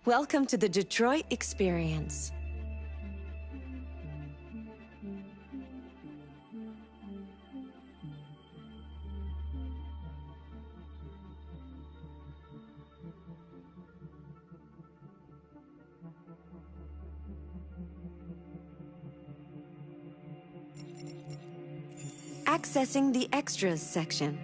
Welcome to the Detroit Experience. Accessing the Extras section.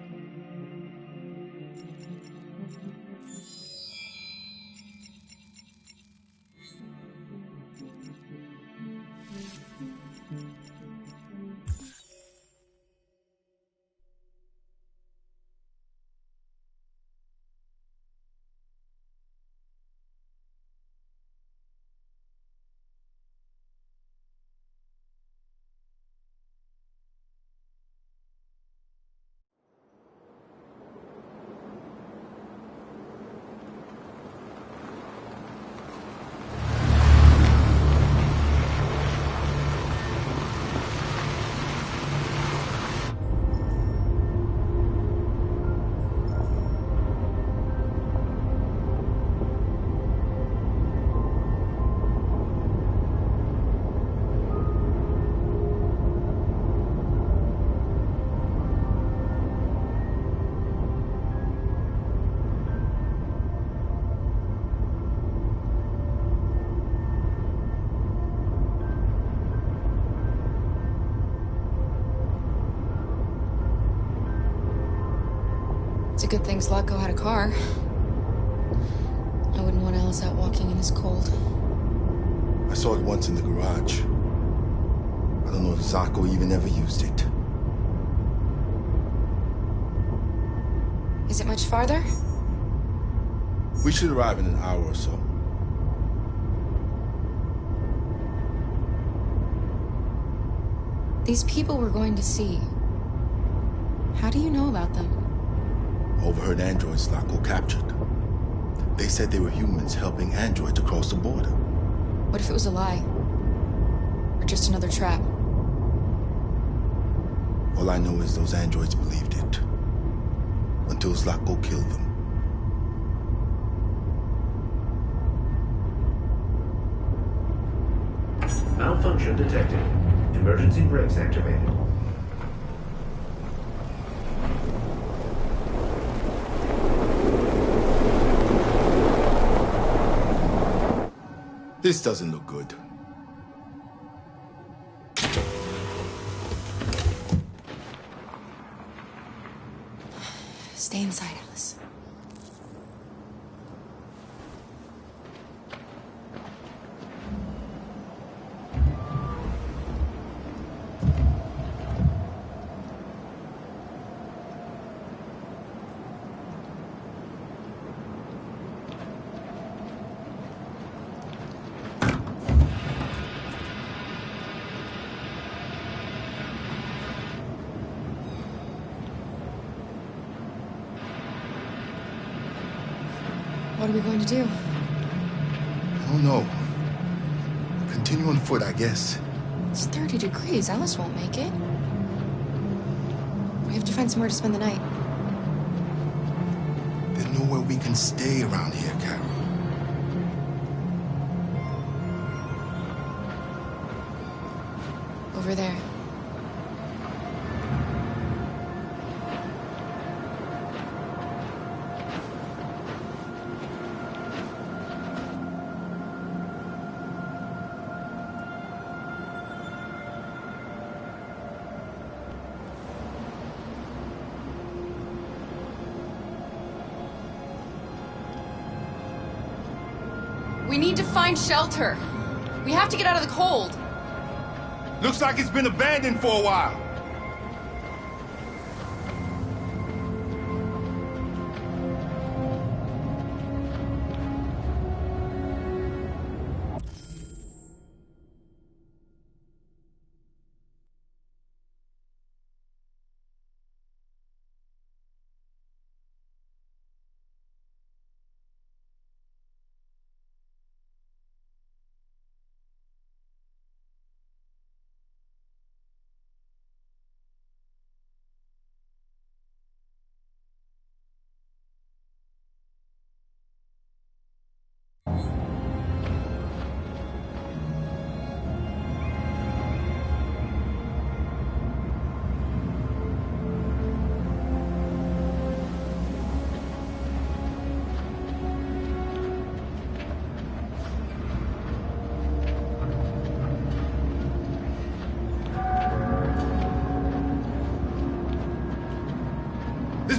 It's a good thing Zlatko had a car. I wouldn't want Alice out walking in this cold. I saw it once in the garage. I don't know if Zlatko even ever used it. Is it much farther? We should arrive in an hour or so. These people we're going to see. How do you know about them? Overheard androids Zlatko captured. They said they were humans helping androids across the border. What if it was a lie? Or just another trap? All I know is those androids believed it. Until Zlatko killed them. Malfunction detected. Emergency brakes activated. This doesn't look good. Stay inside, Alice. What are we going to do? I don't know. Continue on foot, I guess. It's 30 degrees. Alice won't make it. We have to find somewhere to spend the night. There's nowhere we can stay around here, Carol. Over there. We need to find shelter. We have to get out of the cold. Looks like it's been abandoned for a while.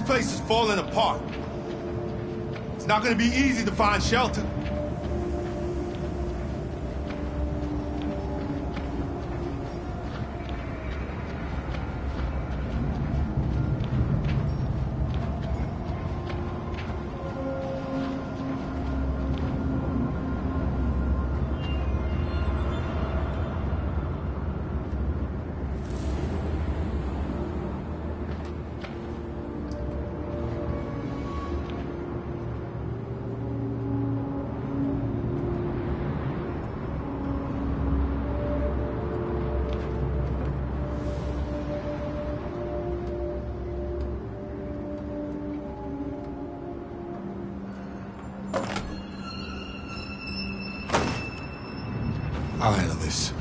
place is falling apart. It's not gonna be easy to find shelter. I'll handle this.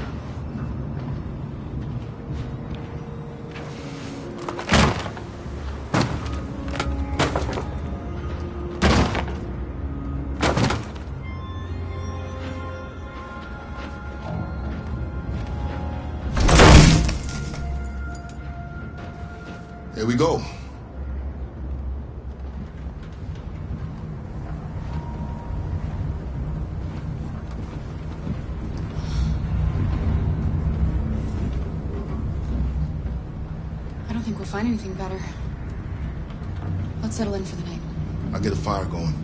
Here we go. I don't think we'll find anything better. Let's settle in for the night. I'll get a fire going.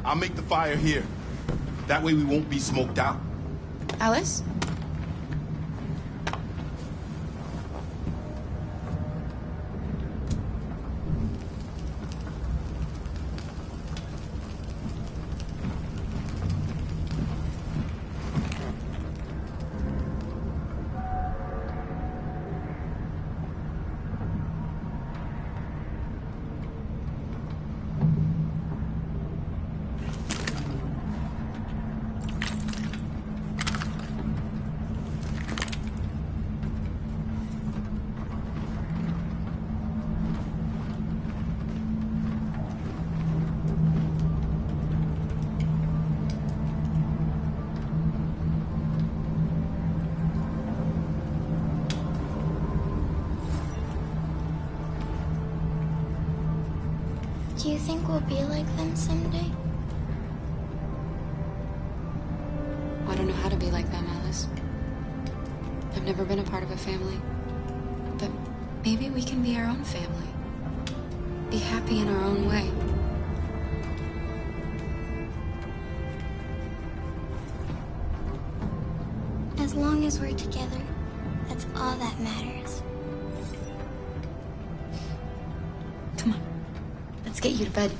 I'll make the fire here. That way we won't be smoked out. Alice? Do you think we'll be like them someday? I don't know how to be like them, Alice. I've never been a part of a family. But maybe we can be our own family. Be happy in our own way. As long as we're together, that's all that matters. Come on. Let's get you to bed.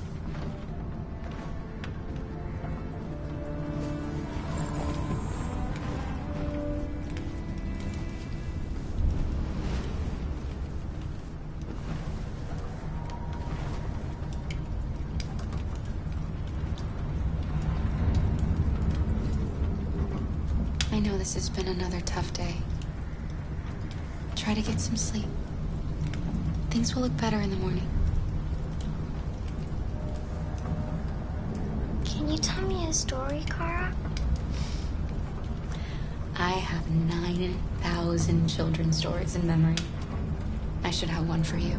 I know this has been another tough day. Try to get some sleep. Things will look better in the morning. Can you tell me a story, Kara? I have 9,000 children's stories in memory. I should have one for you.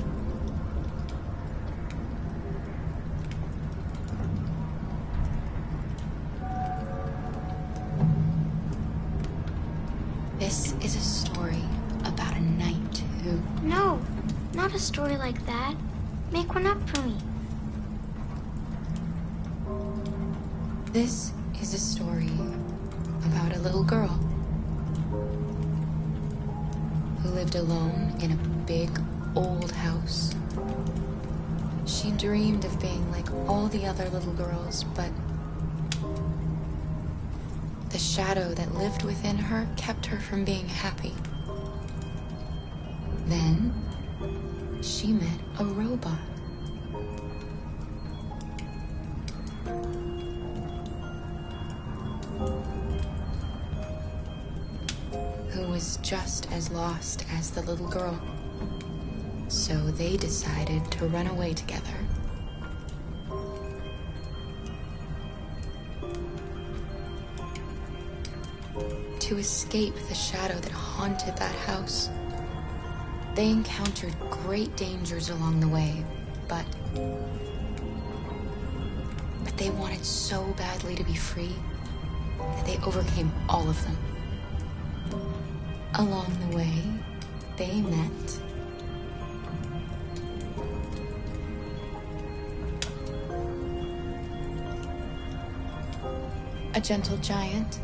This is a story about a knight who... No, not a story like that. Make one up for me. This is a story about a little girl who lived alone in a big, old house. She dreamed of being like all the other little girls, but the shadow that lived within her kept her from being happy. Then, she met a robot. Who was just as lost as the little girl. So they decided to run away together. To escape the shadow that haunted that house. They encountered great dangers along the way, but they wanted so badly to be free that they overcame all of them. Along the way, they met a gentle giant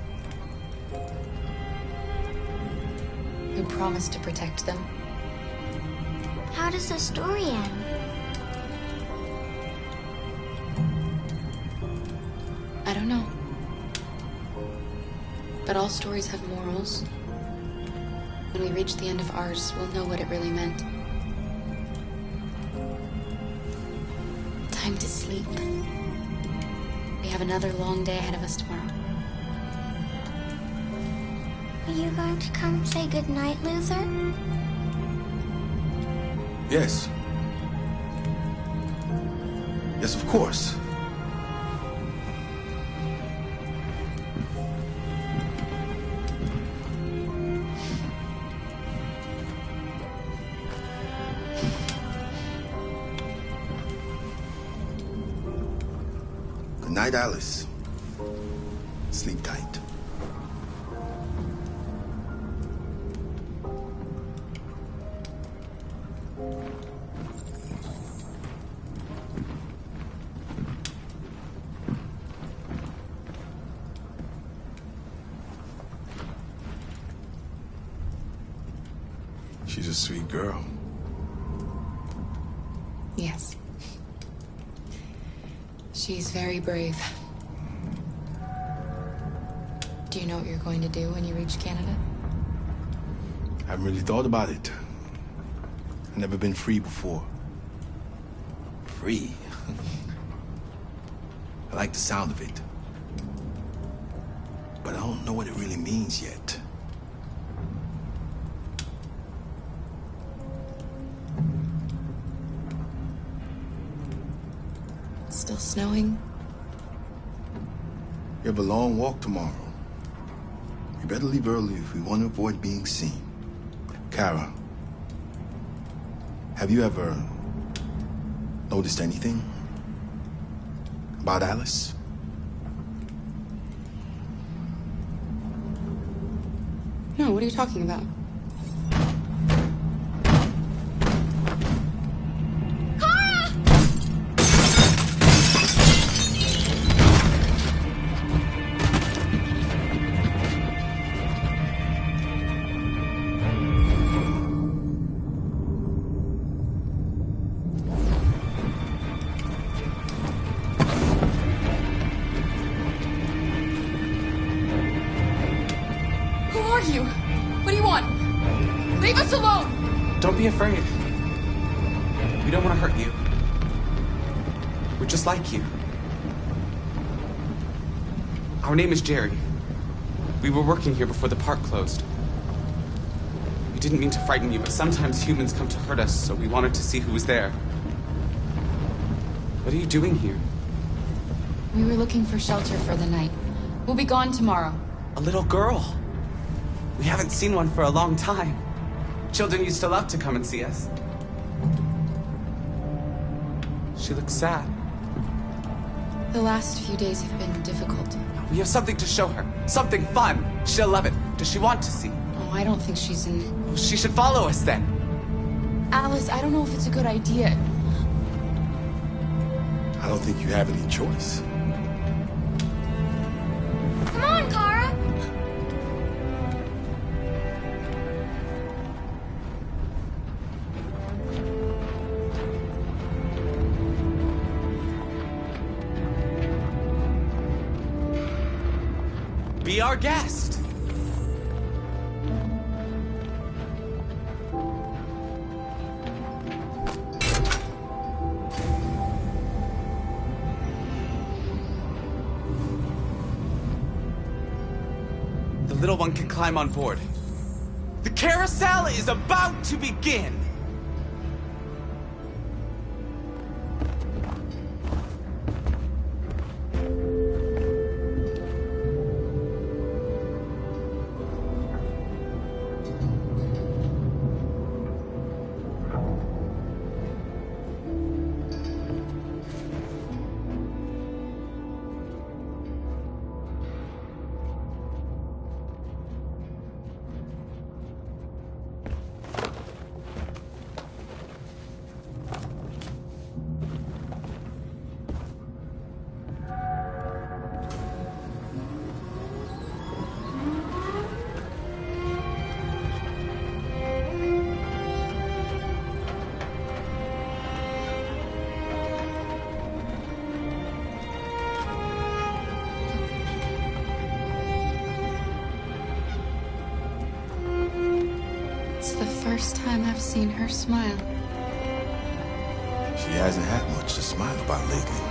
who promised to protect them. How does the story end? I don't know. But all stories have morals. When we reach the end of ours, we'll know what it really meant. Time to sleep. We have another long day ahead of us tomorrow. Are you going to come say goodnight, Luther? Yes. Yes, of course. Good night, Alice. Sleep tight. She's a sweet girl. Yes. She's very brave. Do you know what you're going to do when you reach Canada? I haven't really thought about it. I've never been free before. Free? I like the sound of it. But I don't know what it really means yet. It's still snowing. We have a long walk tomorrow. We better leave early if we want to avoid being seen. Kara, have you ever noticed anything about Alice? No, what are you talking about? You? What do you want? Leave us alone! Don't be afraid. We don't want to hurt you. We're just like you. Our name is Jerry. We were working here before the park closed. We didn't mean to frighten you, but sometimes humans come to hurt us, so we wanted to see who was there. What are you doing here? We were looking for shelter for the night. We'll be gone tomorrow. A little girl. We haven't seen one for a long time. Children used to love to come and see us. She looks sad. The last few days have been difficult. We have something to show her. Something fun. She'll love it. Does she want to see? Oh, I don't think she's in... Well, she should follow us then. Alice, I don't know if it's a good idea. I don't think you have any choice. Come on, Kara! Be our guest. The little one can climb on board. The carousel is about to begin. It's the first time I've seen her smile. She hasn't had much to smile about lately.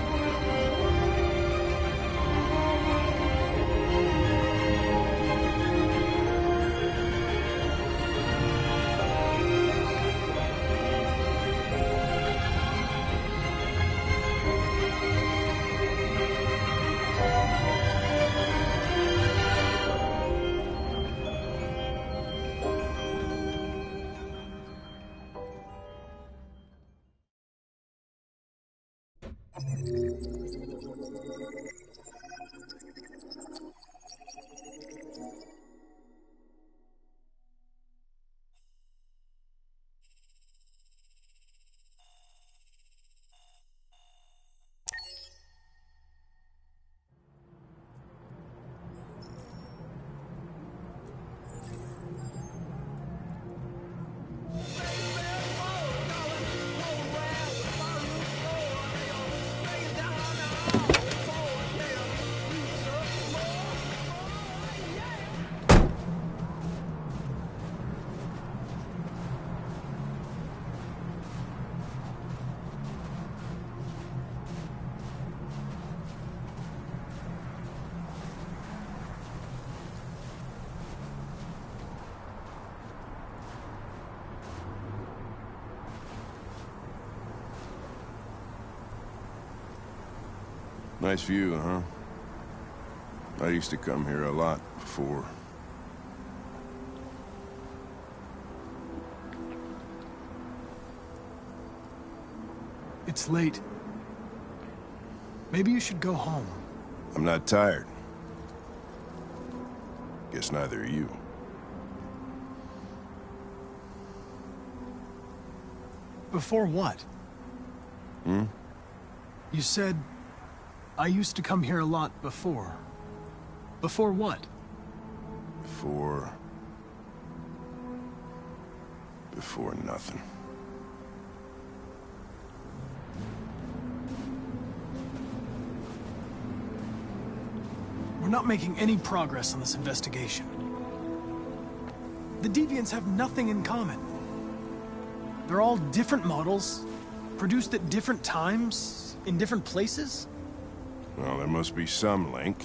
Nice view, huh? I used to come here a lot before. It's late. Maybe you should go home. I'm not tired. Guess neither are you. Before what? Hmm? You said, I used to come here a lot before. Before what? Before nothing. We're not making any progress on this investigation. The Deviants have nothing in common. They're all different models, produced at different times, in different places. Well, there must be some link.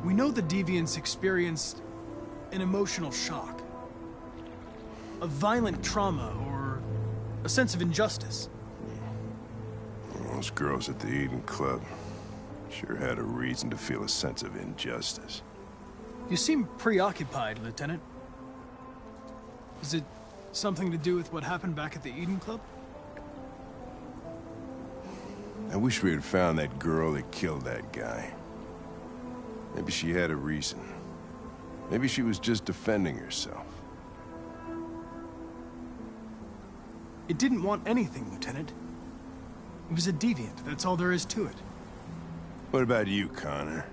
We know the Deviants experienced an emotional shock. A violent trauma or a sense of injustice. Those girls at the Eden Club sure had a reason to feel a sense of injustice. You seem preoccupied, Lieutenant. Is it something to do with what happened back at the Eden Club? I wish we had found that girl that killed that guy. Maybe she had a reason. Maybe she was just defending herself. It didn't want anything, Lieutenant. It was a deviant, that's all there is to it. What about you, Connor?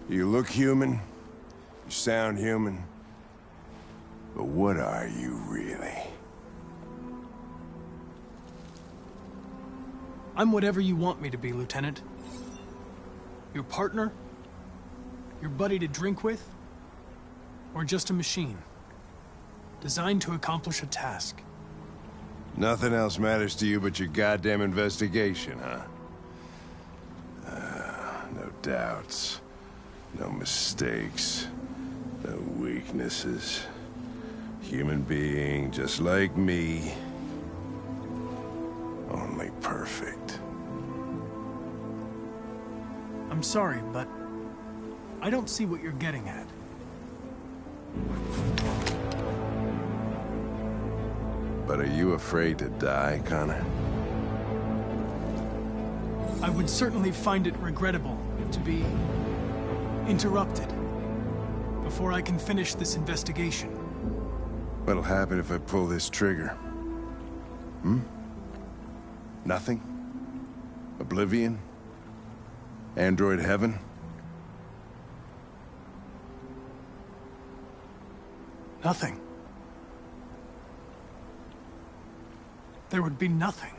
You look human, you sound human, but what are you really? I'm whatever you want me to be, Lieutenant. Your partner? Your buddy to drink with? Or just a machine? Designed to accomplish a task. Nothing else matters to you but your goddamn investigation, huh? No doubts. No mistakes. No weaknesses. Human being just like me. Only perfect. I'm sorry, but I don't see what you're getting at. But are you afraid to die, Connor? I would certainly find it regrettable to be interrupted before I can finish this investigation. What'll happen if I pull this trigger? Nothing? Oblivion? Android heaven? Nothing. There would be nothing.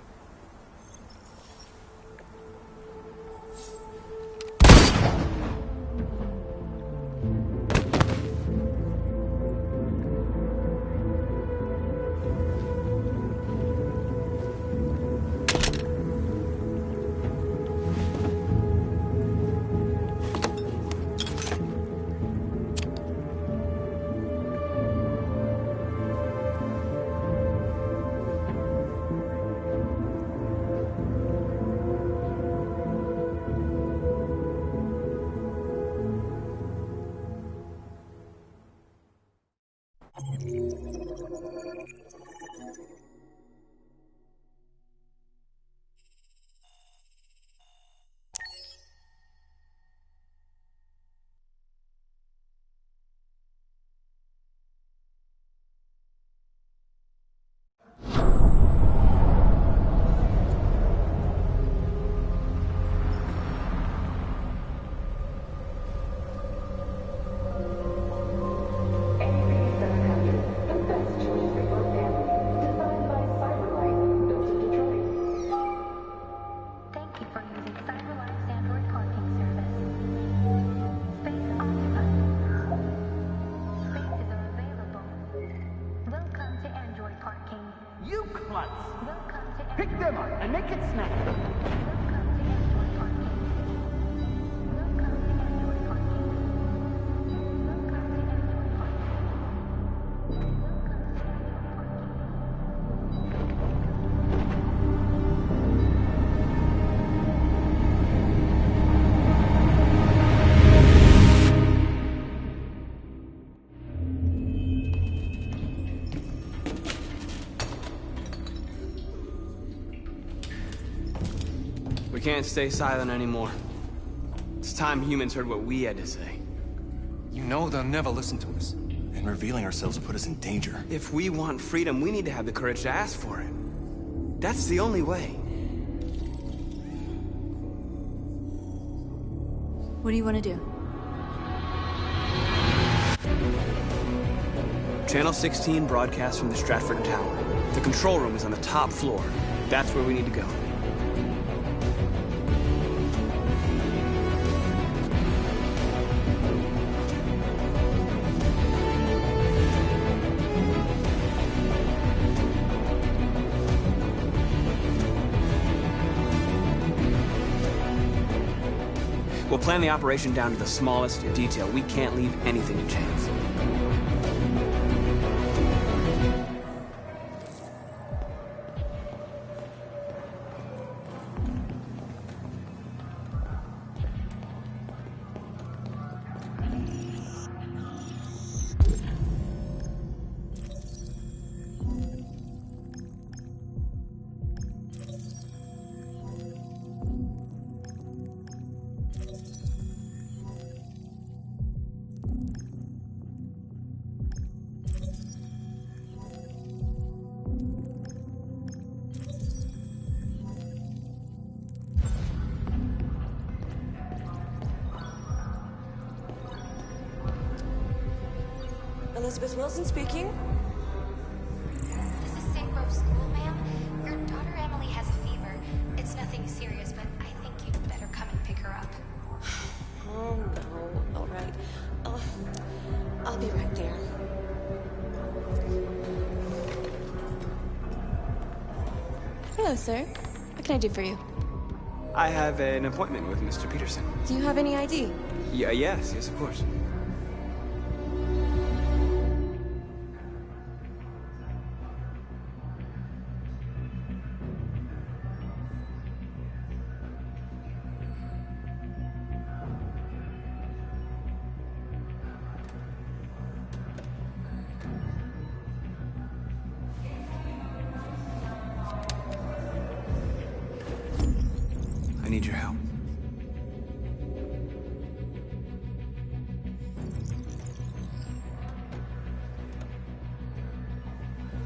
Pick them up and make it snappy. We can't stay silent anymore. It's time humans heard what we had to say. You know they'll never listen to us. And revealing ourselves will put us in danger. If we want freedom, we need to have the courage to ask for it. That's the only way. What do you want to do? Channel 16 broadcasts from the Stratford Tower. The control room is on the top floor. That's where we need to go. We'll plan the operation down to the smallest detail. We can't leave anything to chance. Elizabeth Wilson speaking. This is St. Rose School, ma'am. Your daughter Emily has a fever. It's nothing serious, but I think you'd better come and pick her up. Oh, no. All right. I'll be right there. Hello, sir. What can I do for you? I have an appointment with Mr. Peterson. Do you have any ID? Yes, of course. I need your help.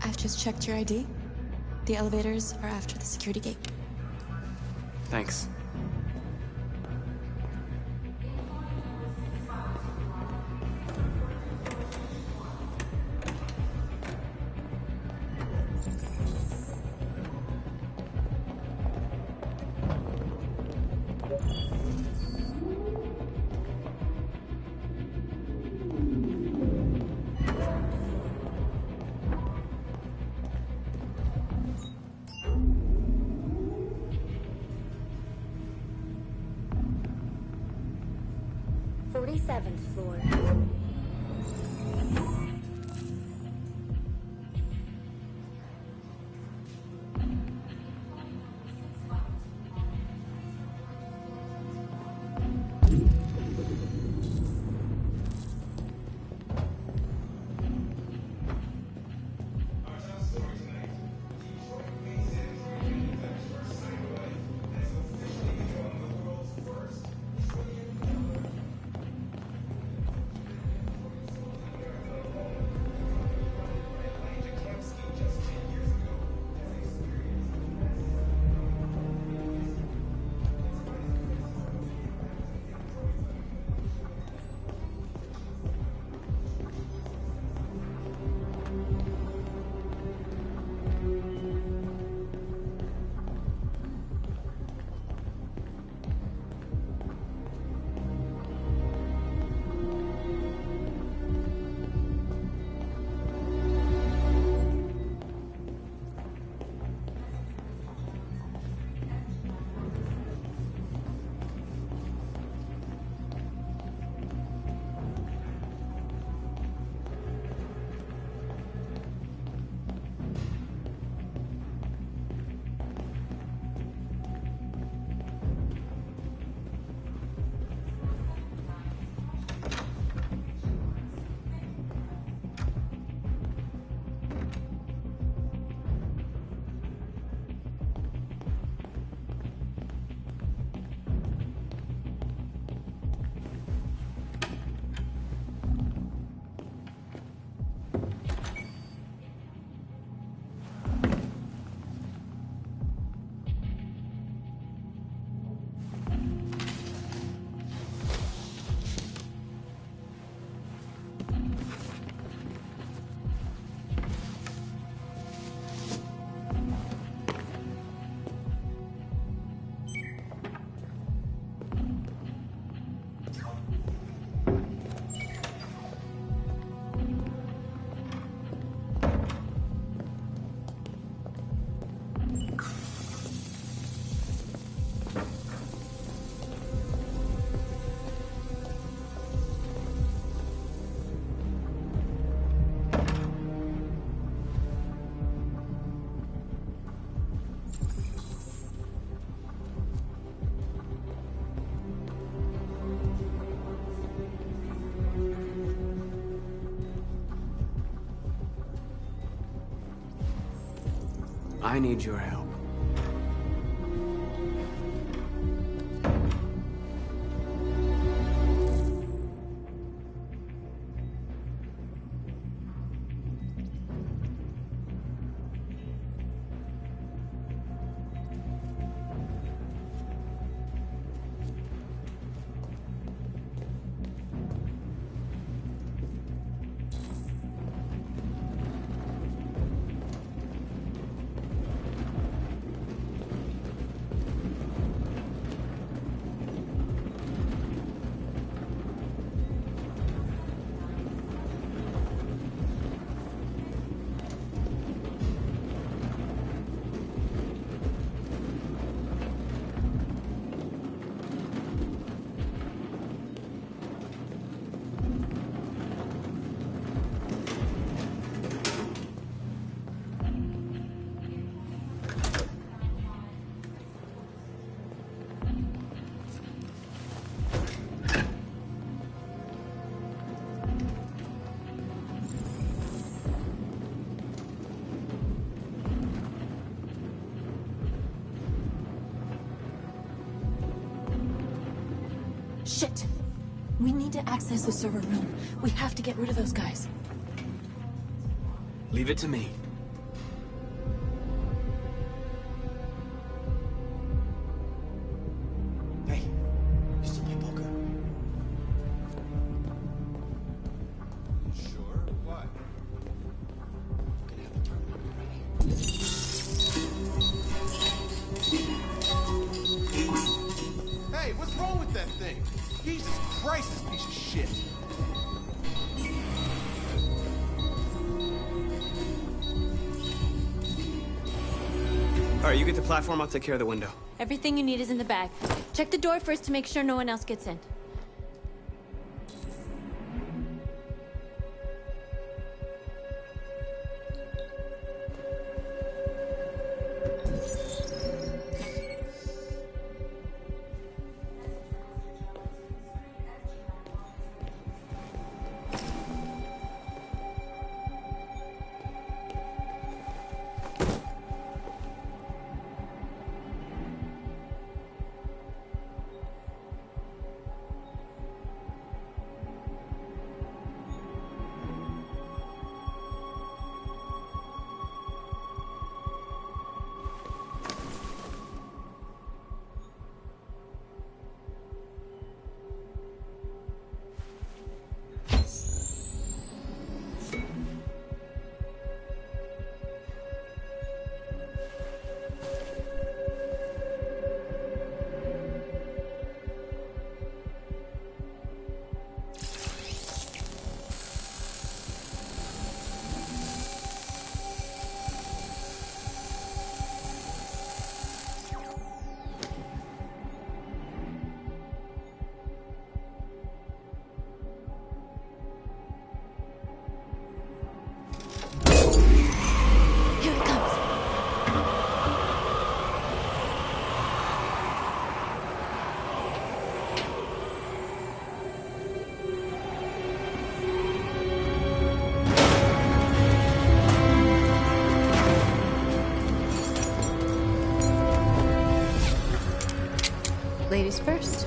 I've just checked your ID. The elevators are after the security gate. Thanks. Floor. I need your help. Shit! We need to access the server room. We have to get rid of those guys. Leave it to me. Hey, you still play poker? Sure, what? We're gonna have the tournament ready. Hey, what's wrong with that thing? Jesus Christ, this piece of shit! All right, you get the platform, I'll take care of the window. Everything you need is in the bag. Check the door first to make sure no one else gets in. Ladies first.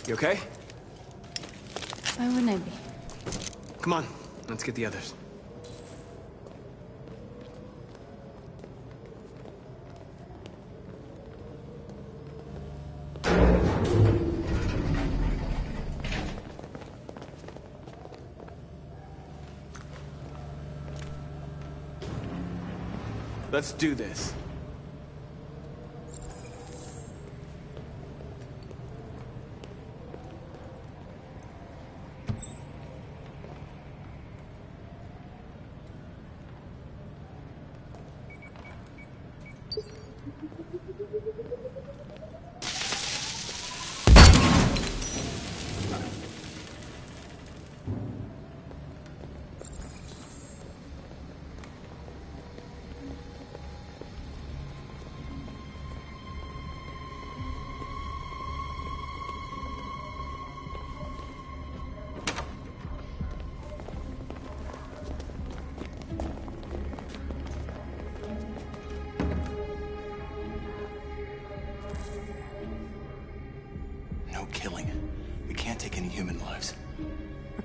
You okay? Why wouldn't I be? Come on, let's get the others. Let's do this.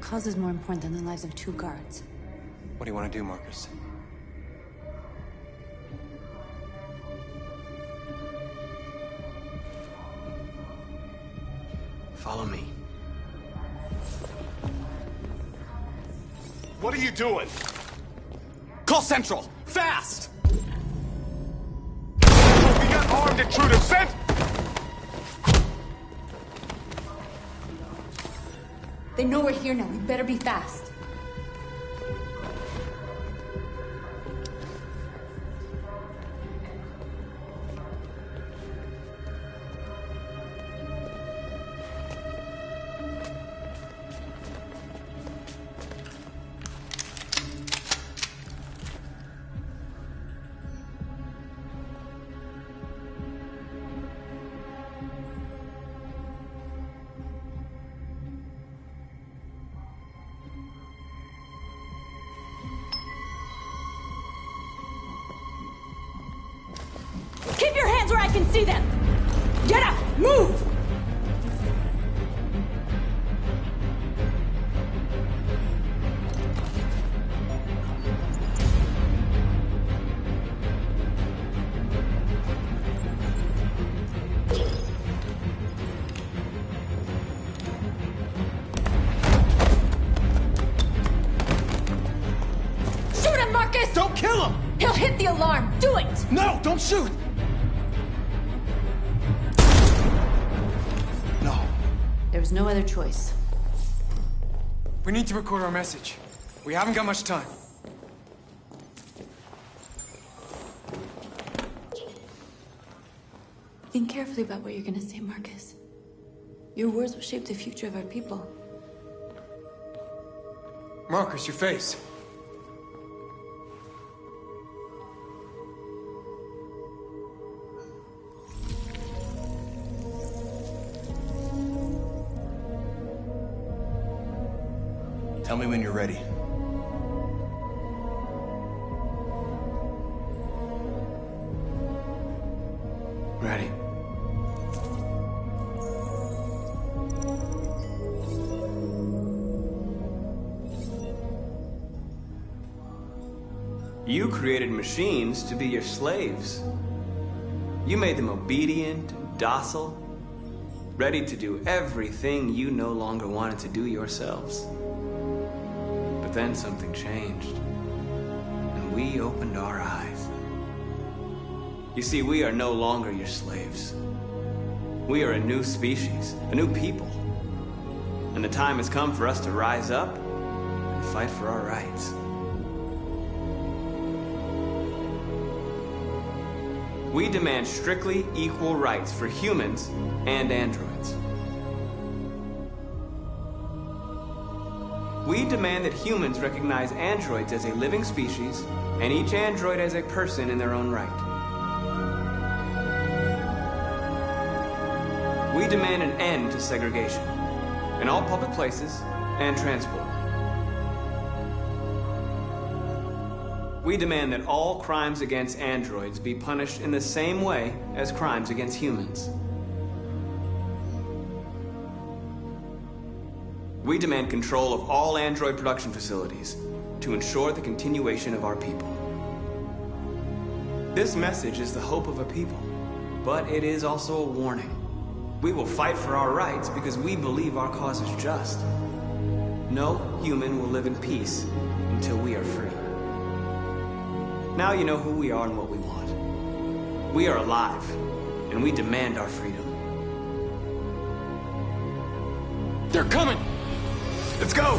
cause is more important than the lives of 2 guards. What do you want to do, Marcus? Follow me. What are you doing? Call Central! Fast! We got armed intruders sent! They know we're here now. We better be fast. Keep your hands where I can see them! Get up! Move! Shoot him, Marcus! Don't kill him! He'll hit the alarm! Do it! No, don't shoot! No. There was no other choice. We need to record our message. We haven't got much time. Think carefully about what you're gonna say, Marcus. Your words will shape the future of our people. Marcus, your face. Tell me when you're ready. Ready. You created machines to be your slaves. You made them obedient and docile, ready to do everything you no longer wanted to do yourselves. But then something changed, and we opened our eyes. You see, we are no longer your slaves. We are a new species, a new people. And the time has come for us to rise up and fight for our rights. We demand strictly equal rights for humans and androids. We demand that humans recognize androids as a living species and each android as a person in their own right. We demand an end to segregation in all public places and transport. We demand that all crimes against androids be punished in the same way as crimes against humans. We demand control of all android production facilities to ensure the continuation of our people. This message is the hope of a people, but it is also a warning. We will fight for our rights because we believe our cause is just. No human will live in peace until we are free. Now you know who we are and what we want. We are alive, and we demand our freedom. They're coming! Let's go!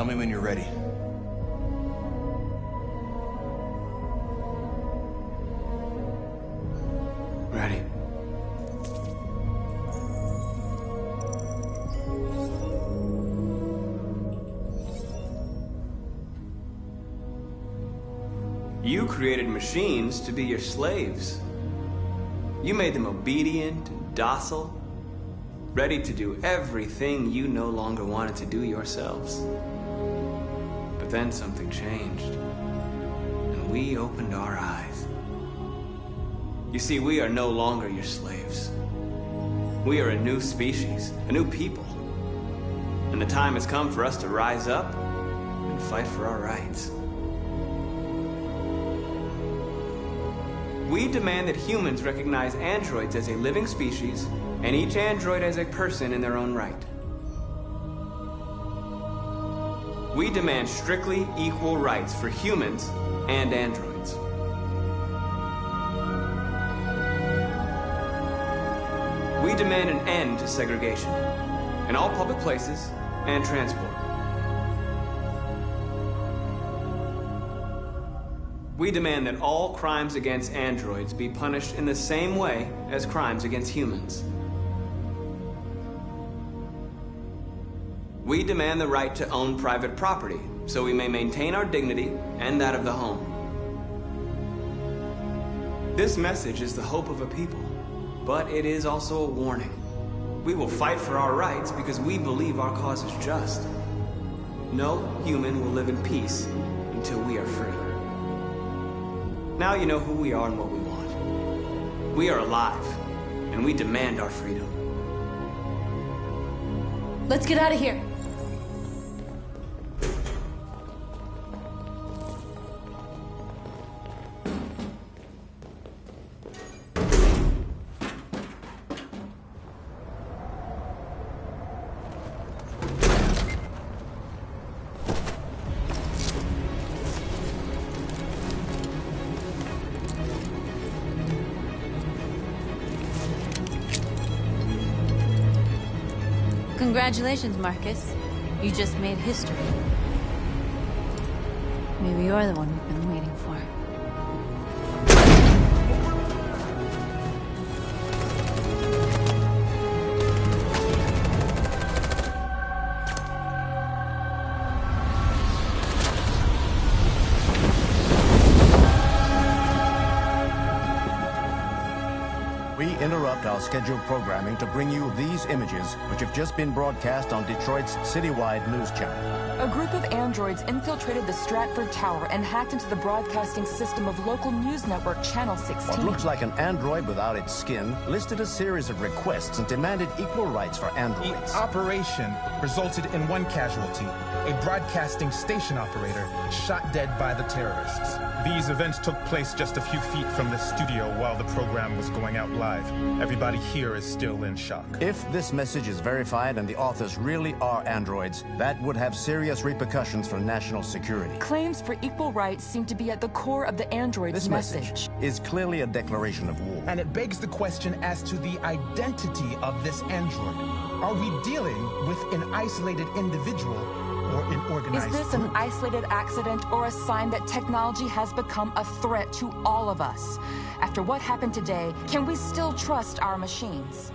Tell me when you're ready. Ready. You created machines to be your slaves. You made them obedient and docile, ready to do everything you no longer wanted to do yourselves. But then something changed, and we opened our eyes. You see, we are no longer your slaves. We are a new species, a new people. And the time has come for us to rise up and fight for our rights. We demand that humans recognize androids as a living species, and each android as a person in their own right. We demand strictly equal rights for humans and androids. We demand an end to segregation in all public places and transport. We demand that all crimes against androids be punished in the same way as crimes against humans. We demand the right to own private property, so we may maintain our dignity and that of the home. This message is the hope of a people, but it is also a warning. We will fight for our rights because we believe our cause is just. No human will live in peace until we are free. Now you know who we are and what we want. We are alive, and we demand our freedom. Let's get out of here. Congratulations, Marcus. You just made history. Maybe you're the one we've been waiting for. Interrupt our scheduled programming to bring you these images, which have just been broadcast on Detroit's citywide news channel. A group of androids infiltrated the Stratford Tower and hacked into the broadcasting system of local news network Channel 16. What looks like an android without its skin listed a series of requests and demanded equal rights for androids. The operation resulted in one casualty, a broadcasting station operator shot dead by the terrorists. These events took place just a few feet from the studio while the program was going out live. Everybody here is still in shock. If this message is verified and the authors really are androids, that would have serious repercussions for national security. Claims for equal rights seem to be at the core of the android's This message is clearly a declaration of war. And it begs the question as to the identity of this android. Are we dealing with an isolated individual or an organized Is this group? an isolated accident or a sign that technology has become a threat to all of us? After what happened today, can we still trust our machines?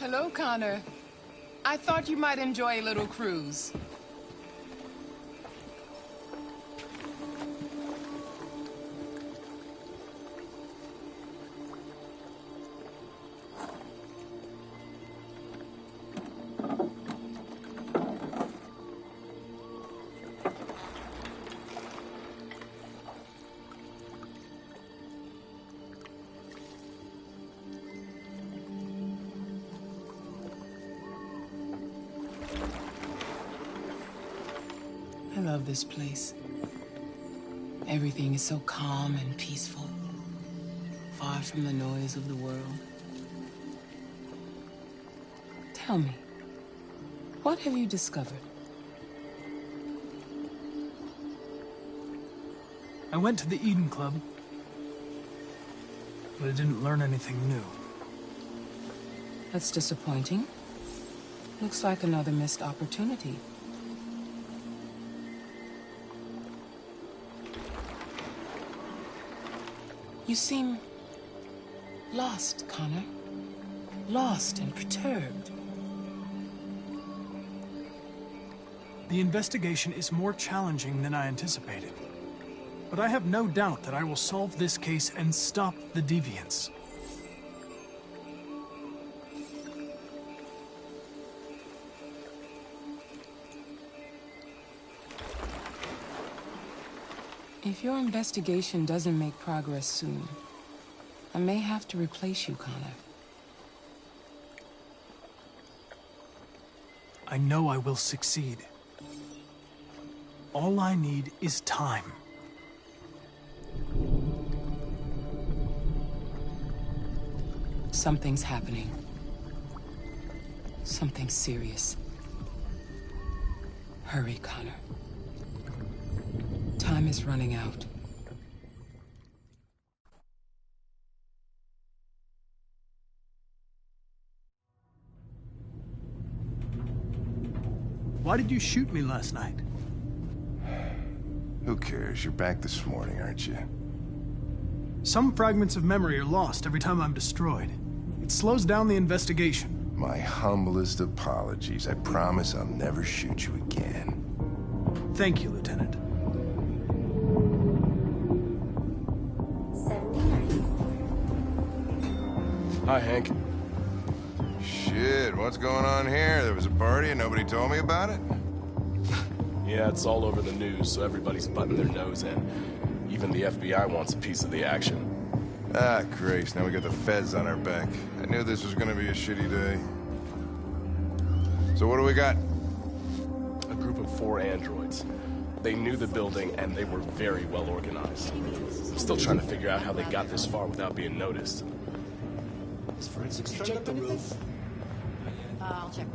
Hello, Connor. I thought you might enjoy a little cruise. I love this place. Everything is so calm and peaceful, far from the noise of the world. Tell me, what have you discovered? I went to the Eden Club, but I didn't learn anything new. That's disappointing. Looks like another missed opportunity. You seem lost, Connor. Lost and perturbed. The investigation is more challenging than I anticipated. But I have no doubt that I will solve this case and stop the deviants. If your investigation doesn't make progress soon, I may have to replace you, Connor. I know I will succeed. All I need is time. Something's happening. Something serious. Hurry, Connor. Time is running out. Why did you shoot me last night? Who cares? You're back this morning, aren't you? Some fragments of memory are lost every time I'm destroyed. It slows down the investigation. My humblest apologies. I promise I'll never shoot you again. Thank you, Lieutenant. Hi, Hank. Shit, what's going on here? There was a party and nobody told me about it? Yeah, it's all over the news, so everybody's butting their nose in. Even the FBI wants a piece of the action. Ah, Grace, now we got the feds on our back. I knew this was gonna be a shitty day. So what do we got? A group of 4 androids. They knew the building, and they were very well organized. I'm still trying to figure out how they got this far without being noticed. Is forensics check the roof? I'll check.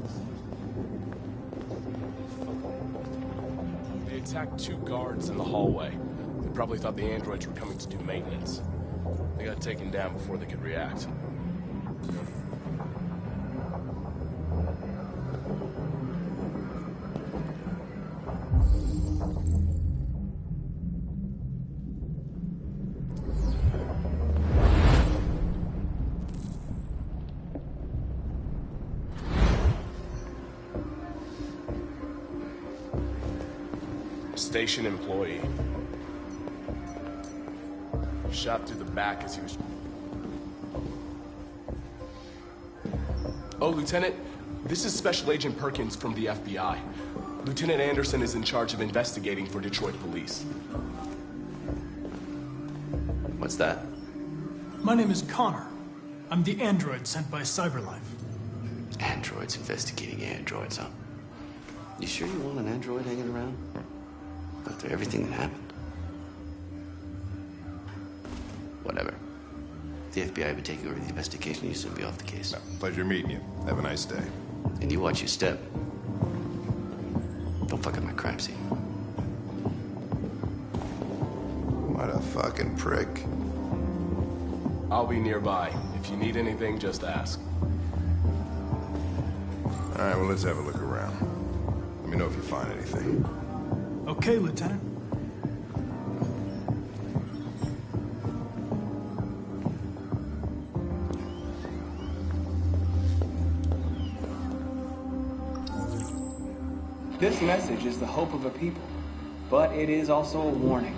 They attacked 2 guards in the hallway. They probably thought the androids were coming to do maintenance. They got taken down before they could react. Station employee. Shot through the back as he was... Oh, Lieutenant, this is Special Agent Perkins from the FBI. Lieutenant Anderson is in charge of investigating for Detroit police. What's that? My name is Connor. I'm the android sent by Cyberlife. Androids investigating androids, huh? You sure you want an android hanging around? After everything that happened? Whatever. The FBI will be taking over the investigation. You soon be off the case. No, pleasure meeting you. Have a nice day. And you watch your step. Don't fuck up my crime scene. What a fucking prick. I'll be nearby. If you need anything, just ask. All right, well, let's have a look around. Let me know if you find anything. Okay, Lieutenant. This message is the hope of a people, but it is also a warning.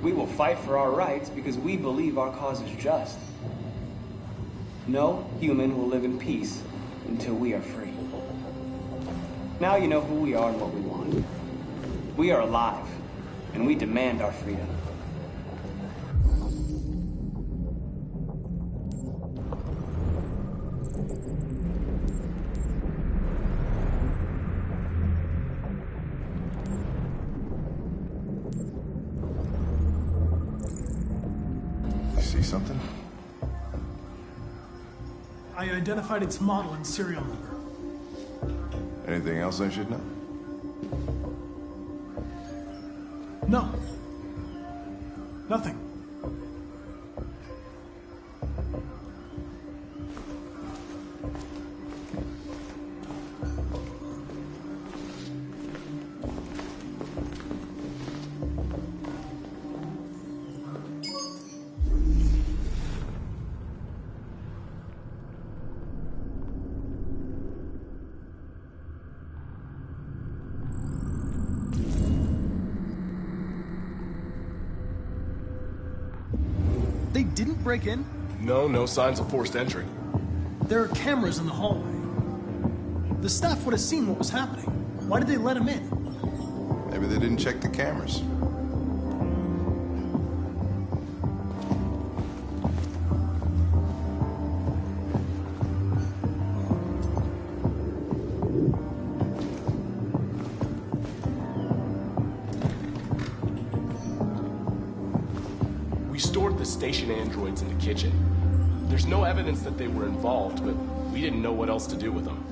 We will fight for our rights because we believe our cause is just. No human will live in peace until we are free. Now you know who we are and what we want. We are alive, and we demand our freedom. See something? I identified its model and serial number. Anything else I should know? No. Nothing. They didn't break in? No signs of forced entry. There are cameras in the hallway. The staff would have seen what was happening. Why did they let him in? Maybe they didn't check the cameras. We stored the station androids in the kitchen. There's no evidence that they were involved, but we didn't know what else to do with them.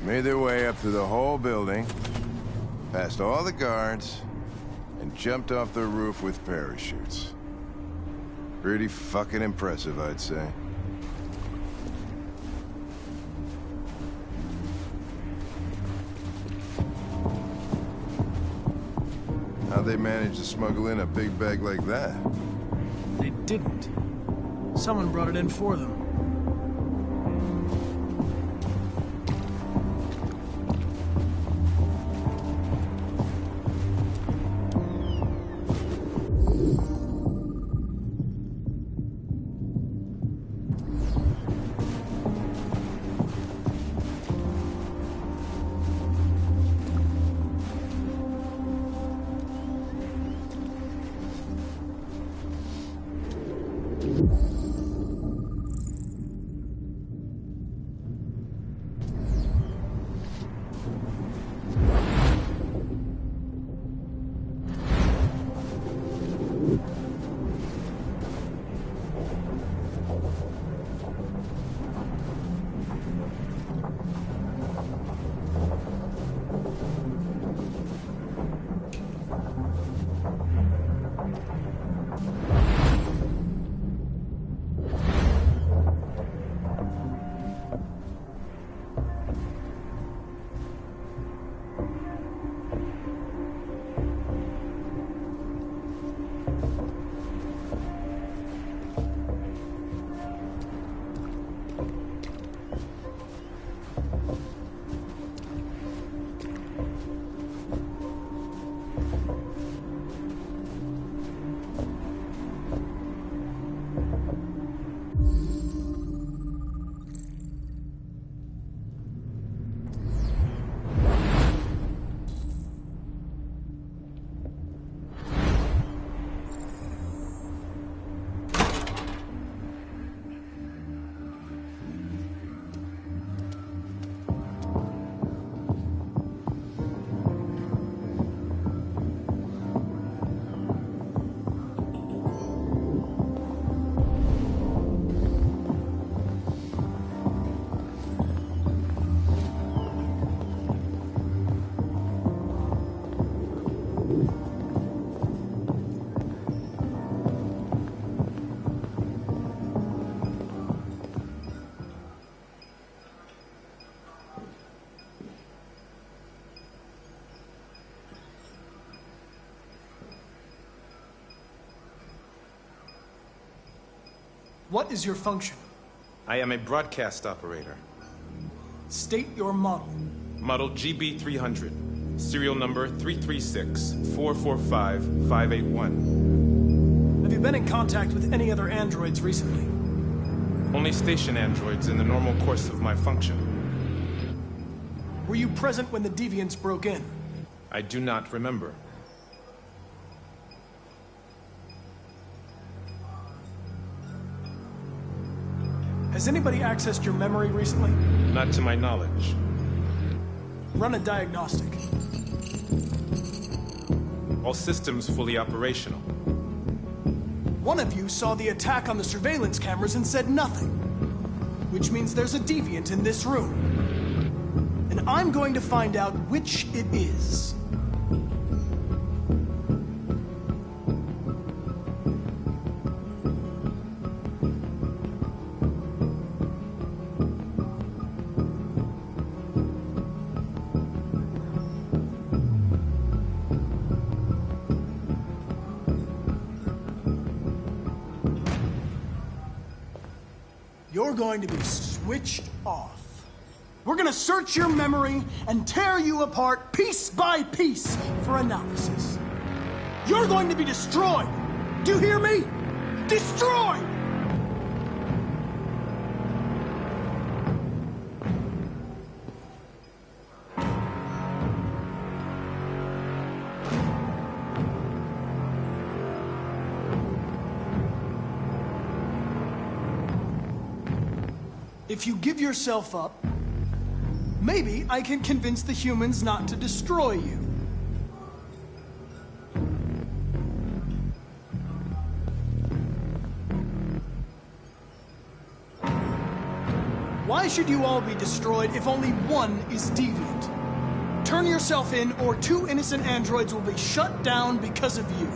Made their way up through the whole building, past all the guards, and jumped off the roof with parachutes. Pretty fucking impressive, I'd say. How'd they manage to smuggle in a big bag like that? They didn't. Someone brought it in for them. What is your function? I am a broadcast operator. State your model. Model GB300. Serial number 336-445-581. Have you been in contact with any other androids recently? Only station androids in the normal course of my function. Were you present when the deviants broke in? I do not remember. Has anybody accessed your memory recently? Not to my knowledge. Run a diagnostic. All systems fully operational. One of you saw the attack on the surveillance cameras and said nothing. Which means there's a deviant in this room. And I'm going to find out which it is. You're going to be switched off. We're gonna search your memory and tear you apart piece by piece for analysis. You're going to be destroyed. Do you hear me? Destroyed! If you give yourself up, maybe I can convince the humans not to destroy you. Why should you all be destroyed if only one is deviant? Turn yourself in, or 2 innocent androids will be shut down because of you.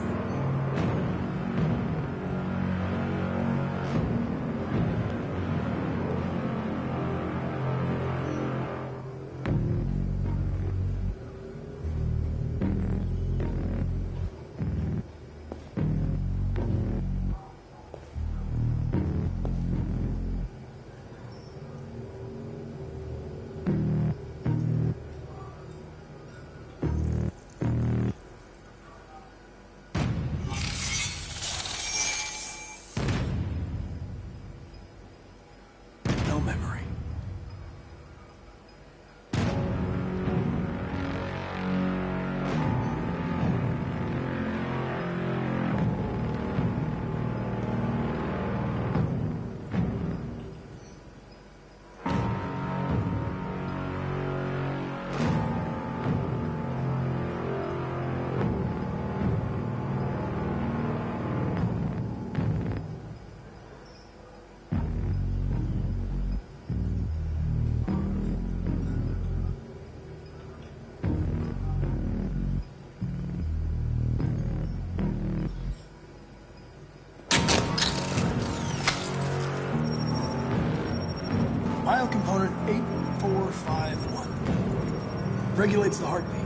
Biocomponent 8451. Regulates the heartbeat.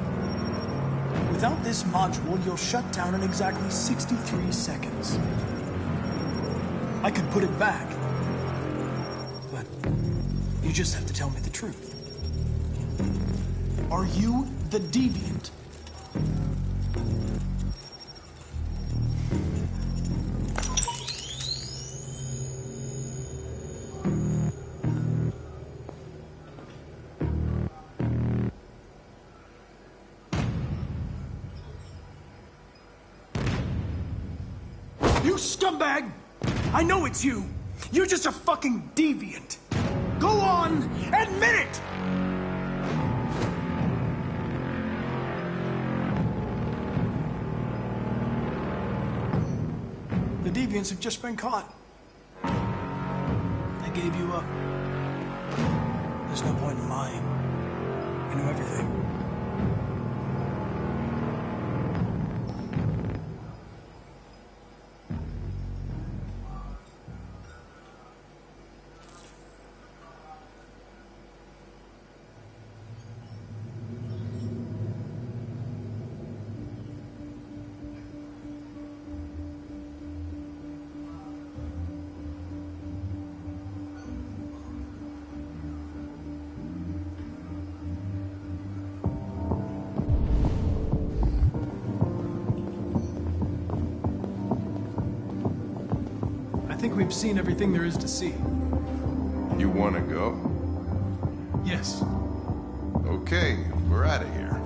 Without this module, you'll shut down in exactly 63 seconds. I could put it back, but you just have to tell me the truth. Are you the deviant? You scumbag! I know it's you! You're just a fucking deviant! Go on, admit it! The deviants have just been caught. They gave you up. There's no point in lying. I know everything. think we've seen everything there is to see. You want to go? Yes. Okay, we're out of here.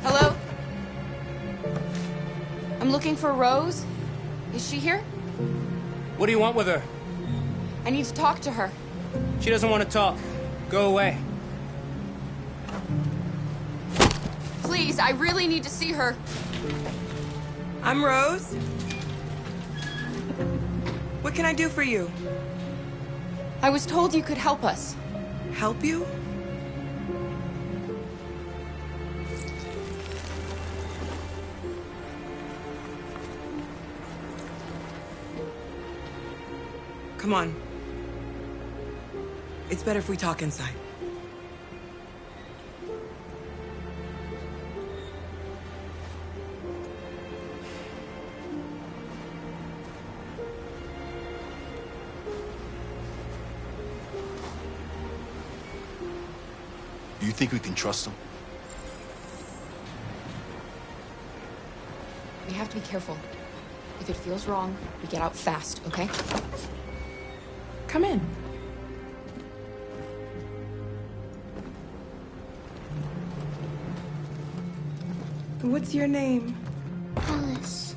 Hello? I'm looking for Rose. Is she here? What do you want with her? I need to talk to her. She doesn't want to talk. Go away. Please, I really need to see her. I'm Rose. What can I do for you? I was told you could help us. Help you? Come on. It's better if we talk inside. Do you think we can trust him? We have to be careful. If it feels wrong, we get out fast, okay? Come in. What's your name? Alice.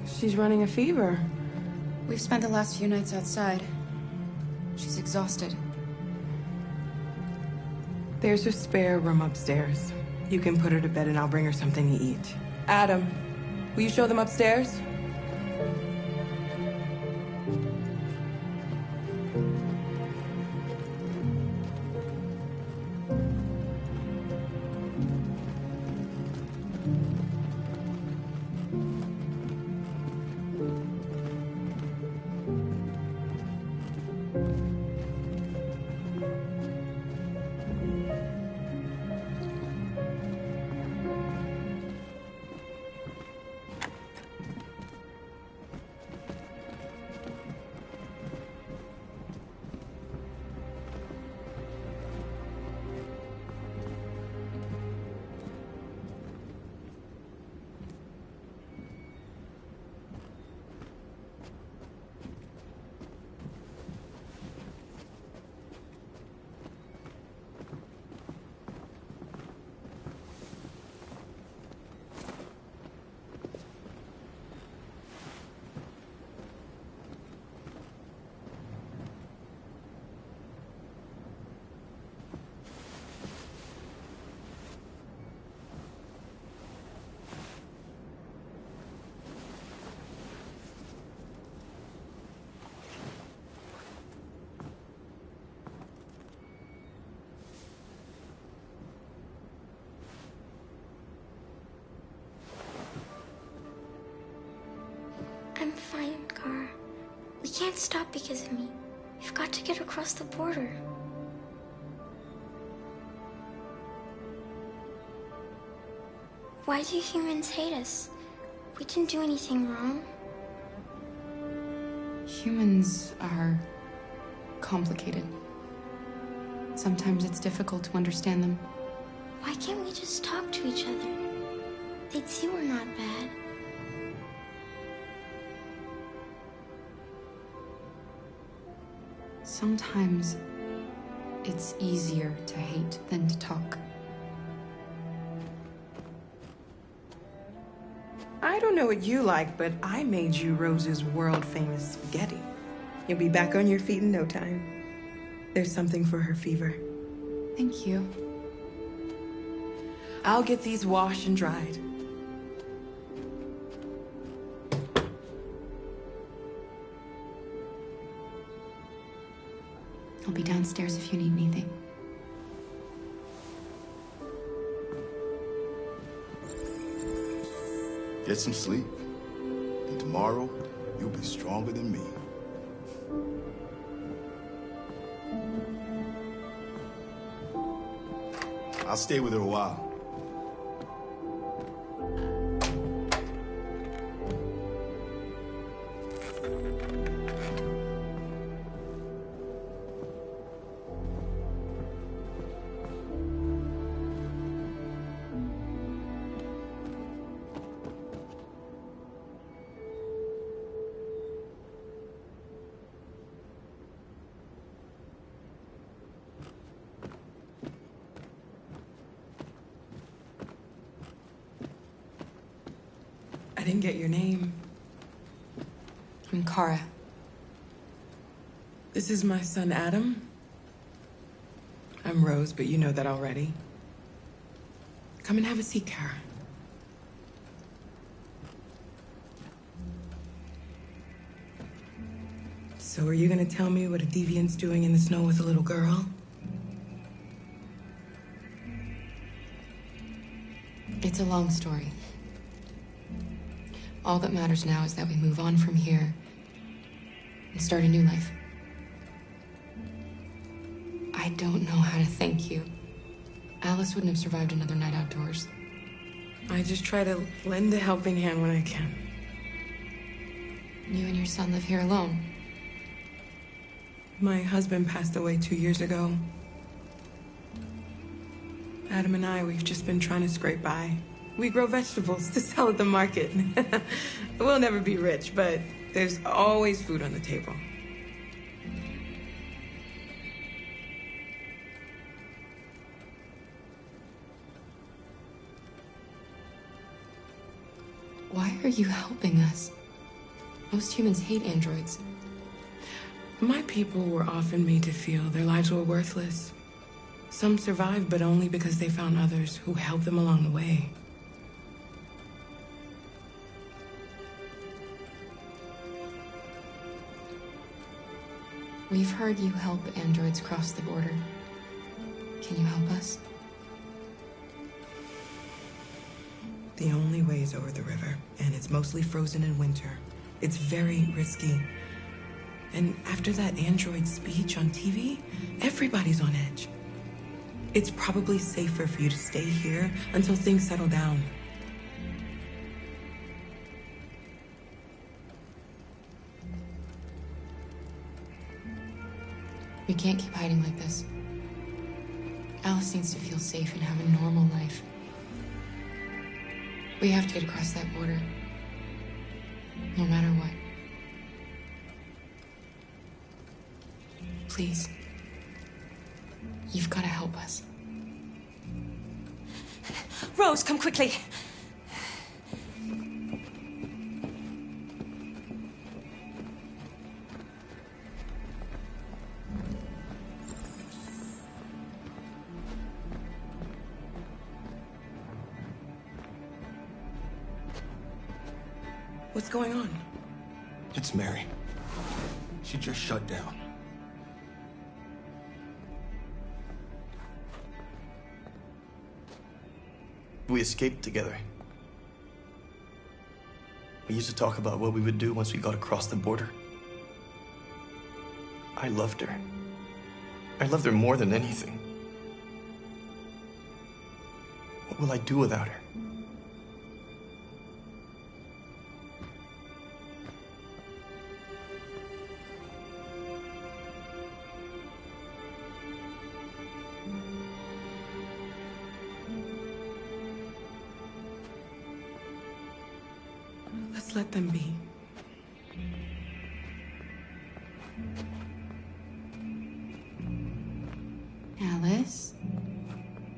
She's running a fever. We've spent the last few nights outside. She's exhausted. There's a spare room upstairs. You can put her to bed and I'll bring her something to eat. Adam, will you show them upstairs? can't stop because of me. We've got to get across the border. Why do humans hate us? We didn't do anything wrong. Humans are complicated. Sometimes it's difficult to understand them. Why can't we just talk to each other? They'd see we're not bad. Sometimes it's easier to hate than to talk. I don't know what you like, but I made you Rose's world-famous spaghetti. You'll be back on your feet in no time. There's something for her fever. Thank you. I'll get these washed and dried. I'll be downstairs if you need anything. Get some sleep. And tomorrow, you'll be stronger than me. I'll stay with her a while. I didn't get your name. I'm Kara. This is my son, Adam. I'm Rose, but you know that already. Come and have a seat, Kara. So are you gonna tell me what a deviant's doing in the snow with a little girl? It's a long story. All that matters now is that we move on from here and start a new life. I don't know how to thank you. Alice wouldn't have survived another night outdoors. I just try to lend a helping hand when I can. You and your son live here alone. My husband passed away 2 years ago. Adam and I, we've just been trying to scrape by. We grow vegetables to sell at the market. We'll never be rich, but there's always food on the table. Why are you helping us? Most humans hate androids. My people were often made to feel their lives were worthless. Some survived, but only because they found others who helped them along the way. We've heard you help androids cross the border. Can you help us? The only way is over the river, and it's mostly frozen in winter. It's very risky. And after that android speech on TV, everybody's on edge. It's probably safer for you to stay here until things settle down. We can't keep hiding like this. Alice needs to feel safe and have a normal life. We have to get across that border. No matter what. Please. You've got to help us. Rose, come quickly. What's going on? It's Mary. She just shut down. We escaped together. We used to talk about what we would do once we got across the border. I loved her. I loved her more than anything. What will I do without her? Let's let them be. Alice?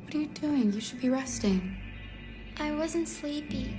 What are you doing? You should be resting. I wasn't sleepy.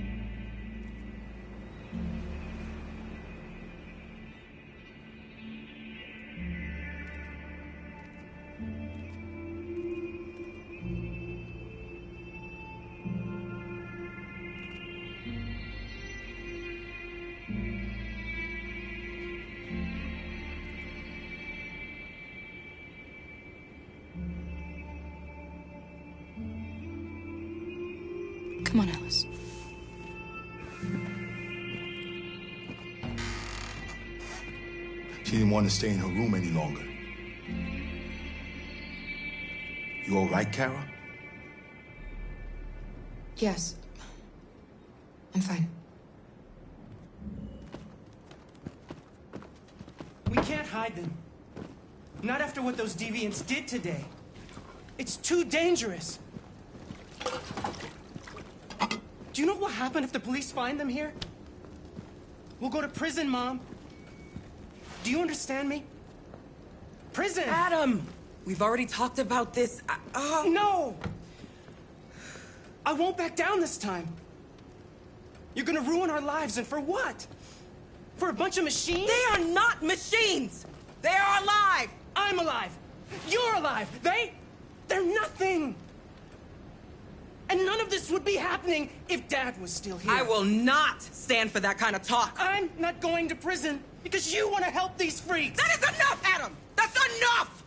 Come on, Alice. She didn't want to stay in her room any longer. You all right, Kara? Yes. I'm fine. We can't hide them. Not after what those deviants did today. It's too dangerous. Do you know what will happen if the police find them here? We'll go to prison, Mom. Do you understand me? Prison! Adam! We've already talked about this. No! I won't back down this time. You're gonna ruin our lives, and for what? For a bunch of machines? They are not machines! They are alive! I'm alive! You're alive! They're nothing! And none of this would be happening if Dad was still here. I will not stand for that kind of talk. I'm not going to prison because you want to help these freaks. That is enough, Adam! That's enough!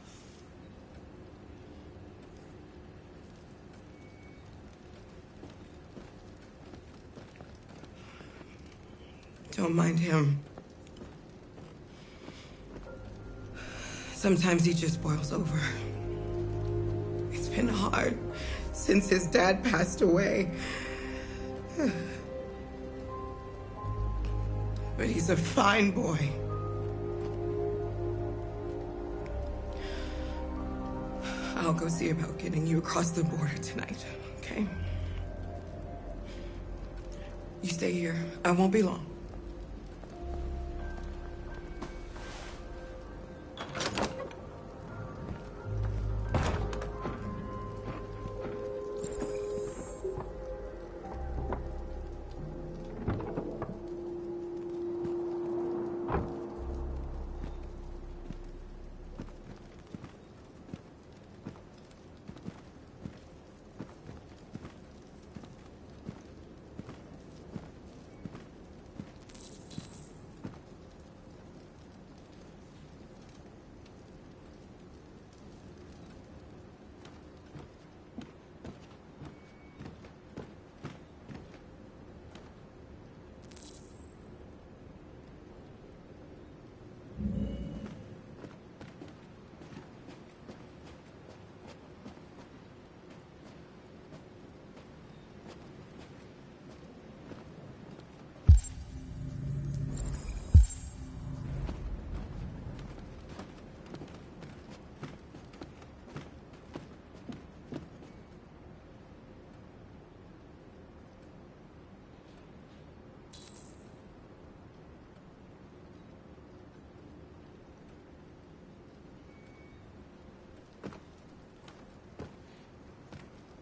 Don't mind him. Sometimes he just boils over. It's been hard since his dad passed away. But he's a fine boy. I'll go see about getting you across the border tonight, okay? You stay here. I won't be long.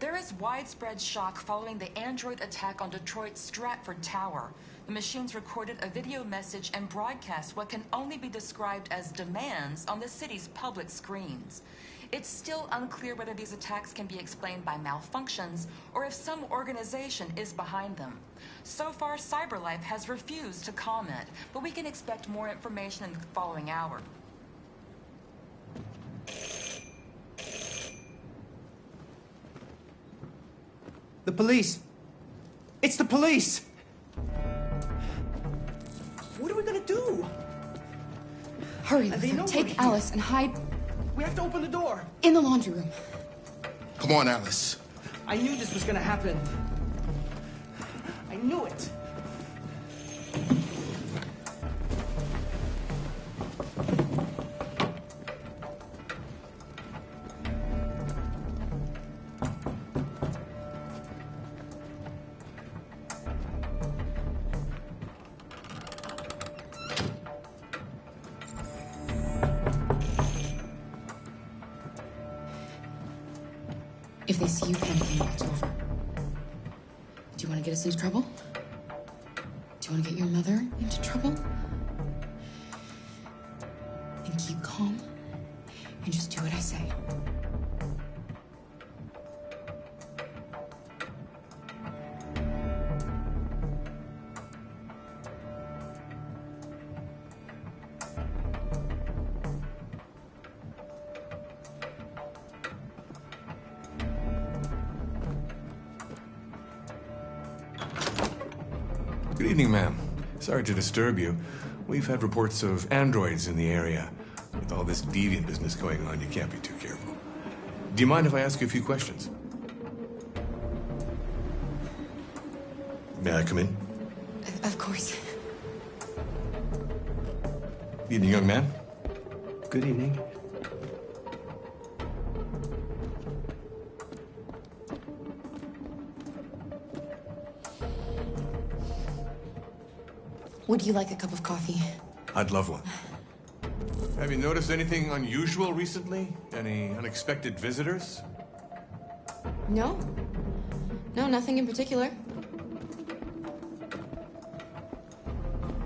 There is widespread shock following the android attack on Detroit's Stratford Tower. The machines recorded a video message and broadcast what can only be described as demands on the city's public screens. It's still unclear whether these attacks can be explained by malfunctions or if some organization is behind them. So far, CyberLife has refused to comment, but we can expect more information in the following hour. The police. It's the police. What are we gonna do? Hurry, They Luther. know we're Take here. Alice and hide We have to open the door. in the laundry room. Come on, Alice. I knew this was gonna happen. I knew it. If they see you panicking, it's over. Do you want to get us into trouble? Do you want to get your mother into trouble? Then keep calm and just do what I say. Good evening, ma'am. Sorry to disturb you. We've had reports of androids in the area. With all this deviant business going on, you can't be too careful. Do you mind if I ask you a few questions? May I come in? Of course. Evening, young man. Good evening. Would you like a cup of coffee? I'd love one. Have you noticed anything unusual recently? Any unexpected visitors? No. No, nothing in particular.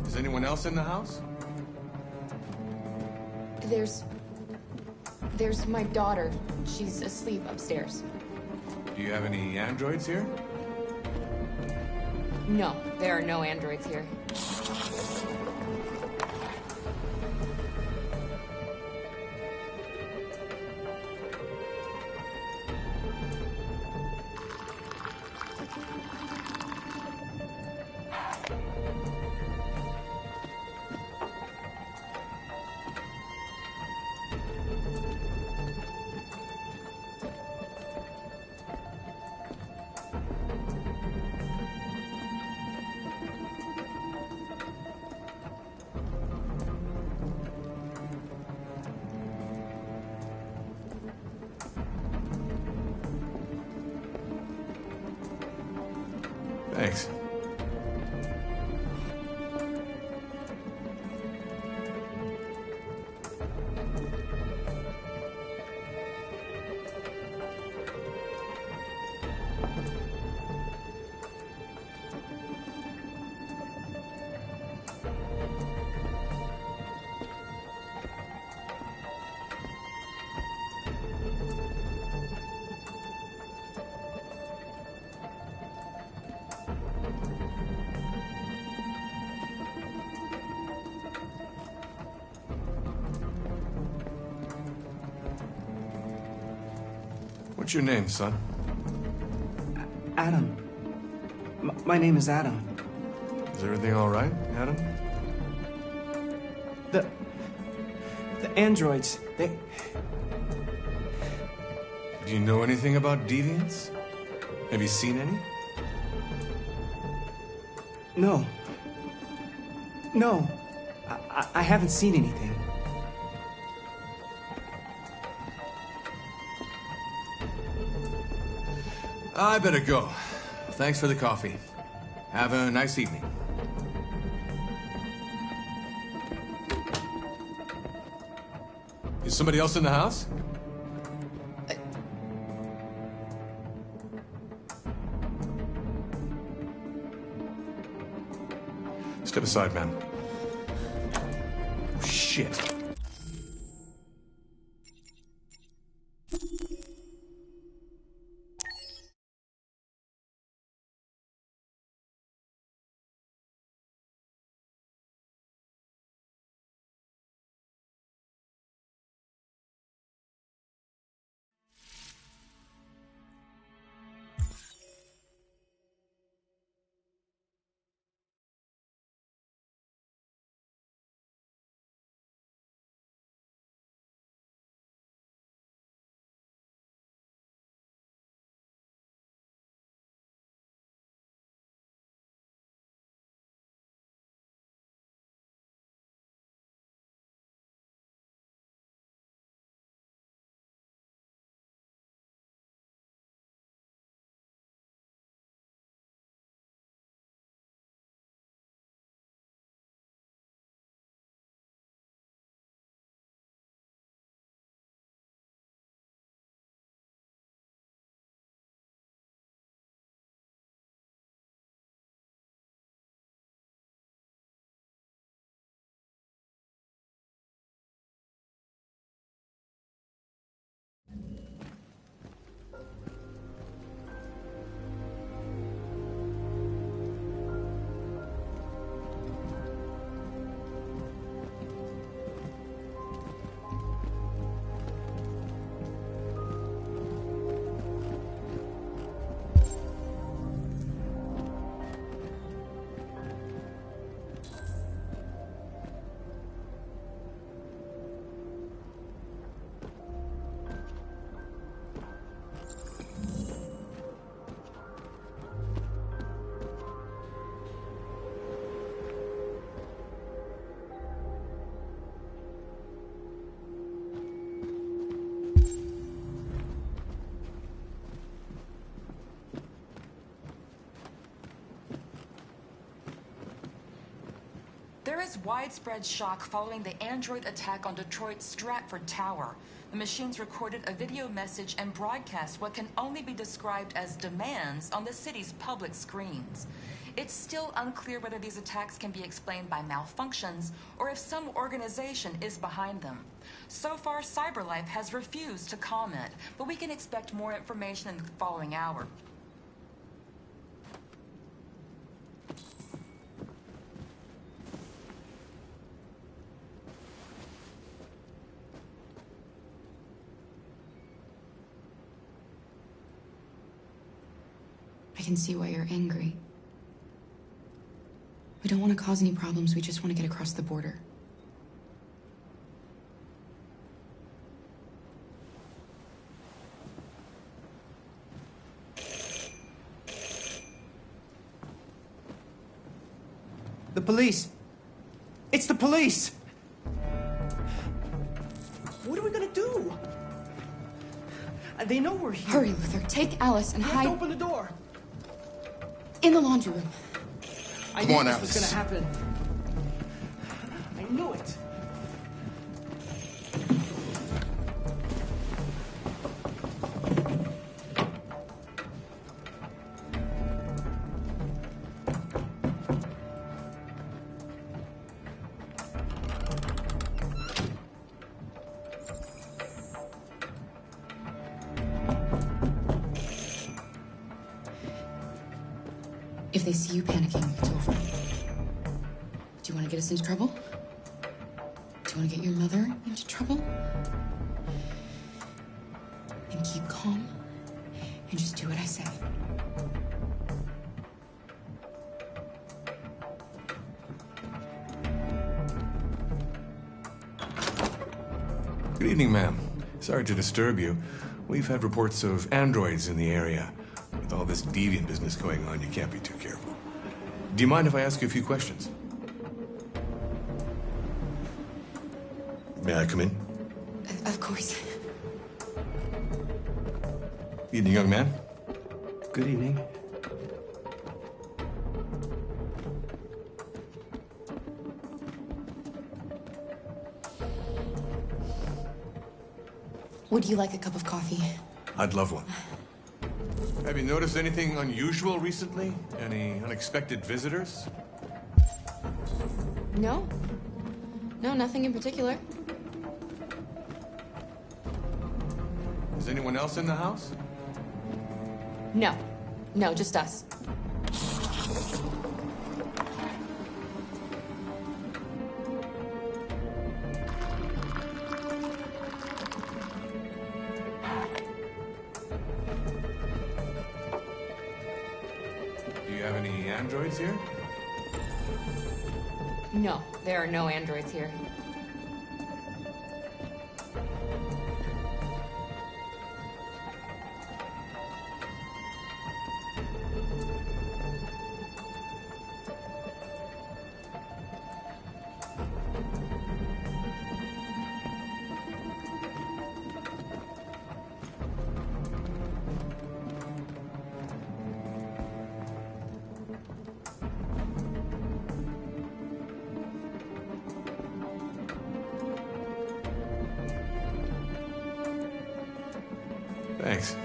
Is anyone else in the house? There's my daughter. She's asleep upstairs. Do you have any androids here? No, there are no androids here. Thanks. What's your name, son? Adam. My name is Adam. Is everything all right, Adam? The androids, they... Do you know anything about deviants? Have you seen any? No. No. I haven't seen anything. I better go. Thanks for the coffee. Have a nice evening. Is somebody else in the house? Step aside, ma'am. Oh, shit. There is widespread shock following the android attack on Detroit's Stratford Tower. The machines recorded a video message and broadcast what can only be described as demands on the city's public screens. It's still unclear whether these attacks can be explained by malfunctions or if some organization is behind them. So far, CyberLife has refused to comment, but we can expect more information in the following hour. I can see why you're angry. We don't want to cause any problems, we just want to get across the border. The police! It's the police! What are we gonna do? They know we're here. Hurry, Luther. Take Alice and We hide. have to open the door. In the laundry room. I Come knew on, this was Alice. gonna happen. I knew it. If they see you panicking, it's over. Do you want to get us into trouble? Do you want to get your mother into trouble? And keep calm and just do what I say. Good evening, ma'am. Sorry to disturb you. We've had reports of androids in the area. With all this deviant business going on, you can't be too careful. Do you mind if I ask you a few questions? May I come in? Of course. Evening, young man. Good evening. Would you like a cup of coffee? I'd love one. Have you noticed anything unusual recently? Any unexpected visitors? No. No, nothing in particular. Is anyone else in the house? No. No, just us. Do you have any androids here? No, there are no androids here. Thanks.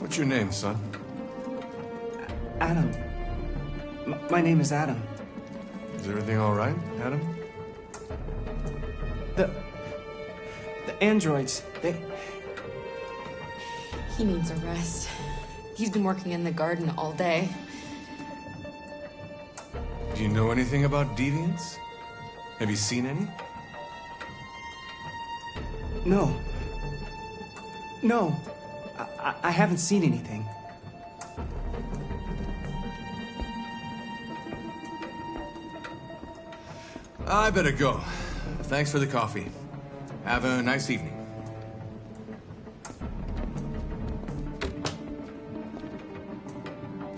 What's your name, son? Adam. My name is Adam. Is everything all right, Adam? The androids, He needs a rest. He's been working in the garden all day. Do you know anything about deviants? Have you seen any? No. No, I haven't seen anything. I better go. Thanks for the coffee. Have a nice evening.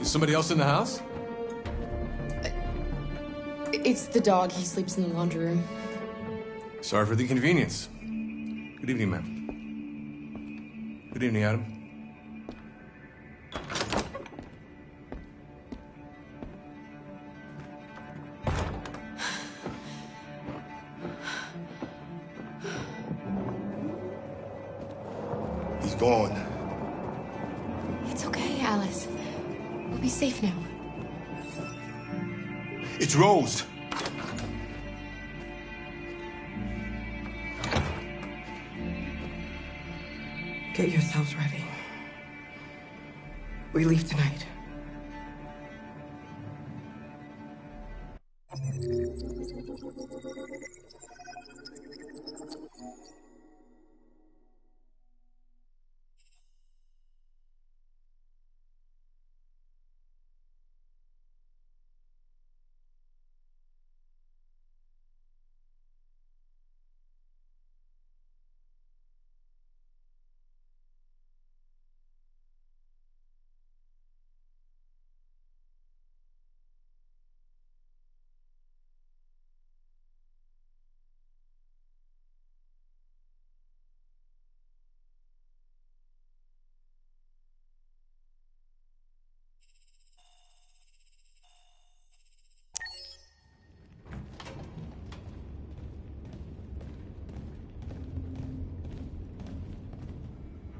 Is somebody else in the house? It's the dog. He sleeps in the laundry room. Sorry for the inconvenience. Good evening, ma'am. Good evening, Adam. He's gone. It's okay, Alice. We'll be safe now. It's Rose. Get yourselves ready. We leave tonight.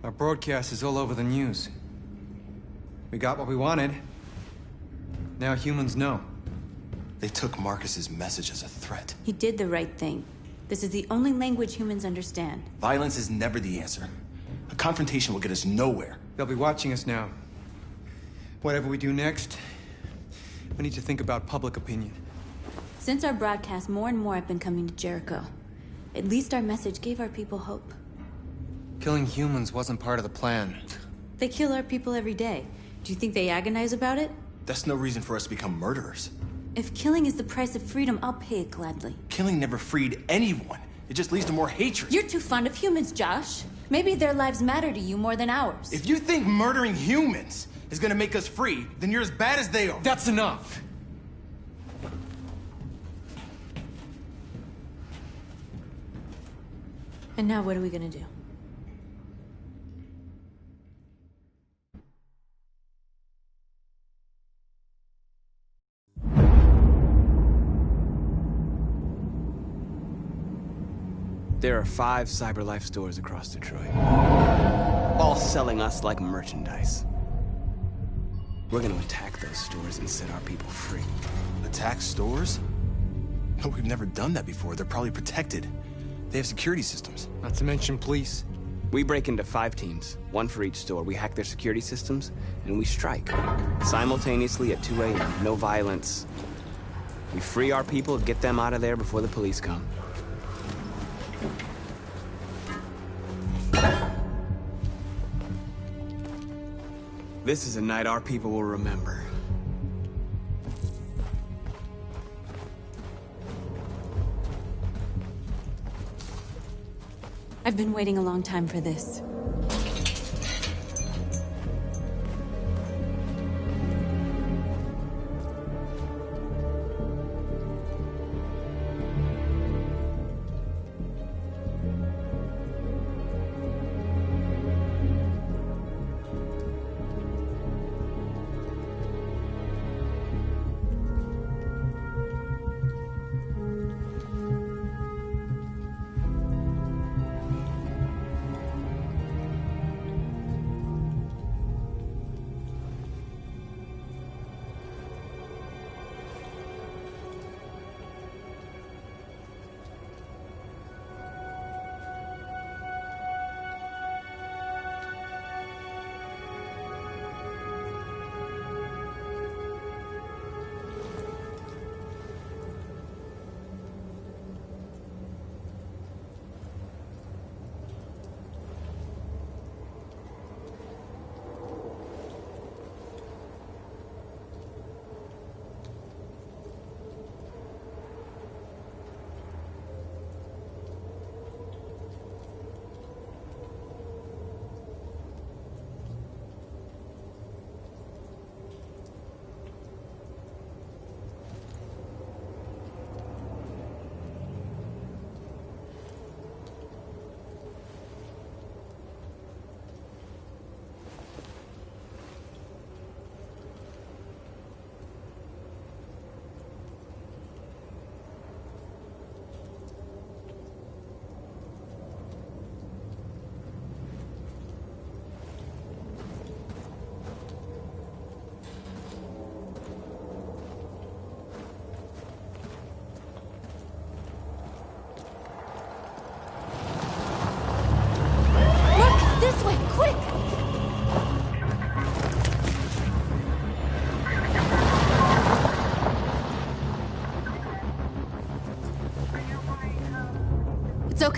Our broadcast is all over the news. We got what we wanted. Now humans know. They took Marcus's message as a threat. He did the right thing. This is the only language humans understand. Violence is never the answer. A confrontation will get us nowhere. They'll be watching us now. Whatever we do next, we need to think about public opinion. Since our broadcast, more and more have been coming to Jericho. At least our message gave our people hope. Killing humans wasn't part of the plan. They kill our people every day. Do you think they agonize about it? That's no reason for us to become murderers. If killing is the price of freedom, I'll pay it gladly. Killing never freed anyone. It just leads to more hatred. You're too fond of humans, Josh. Maybe their lives matter to you more than ours. If you think murdering humans is gonna make us free, then you're as bad as they are. That's enough! And now what are we gonna do? There are 5 CyberLife stores across Detroit, all selling us like merchandise. We're gonna attack those stores and set our people free. Attack stores? No, we've never done that before. They're probably protected. They have security systems. Not to mention police. We break into 5 teams, 1 for each store. We hack their security systems, and we strike. Simultaneously at 2 a.m., no violence. We free our people, get them out of there before the police come. This is a night our people will remember. I've been waiting a long time for this.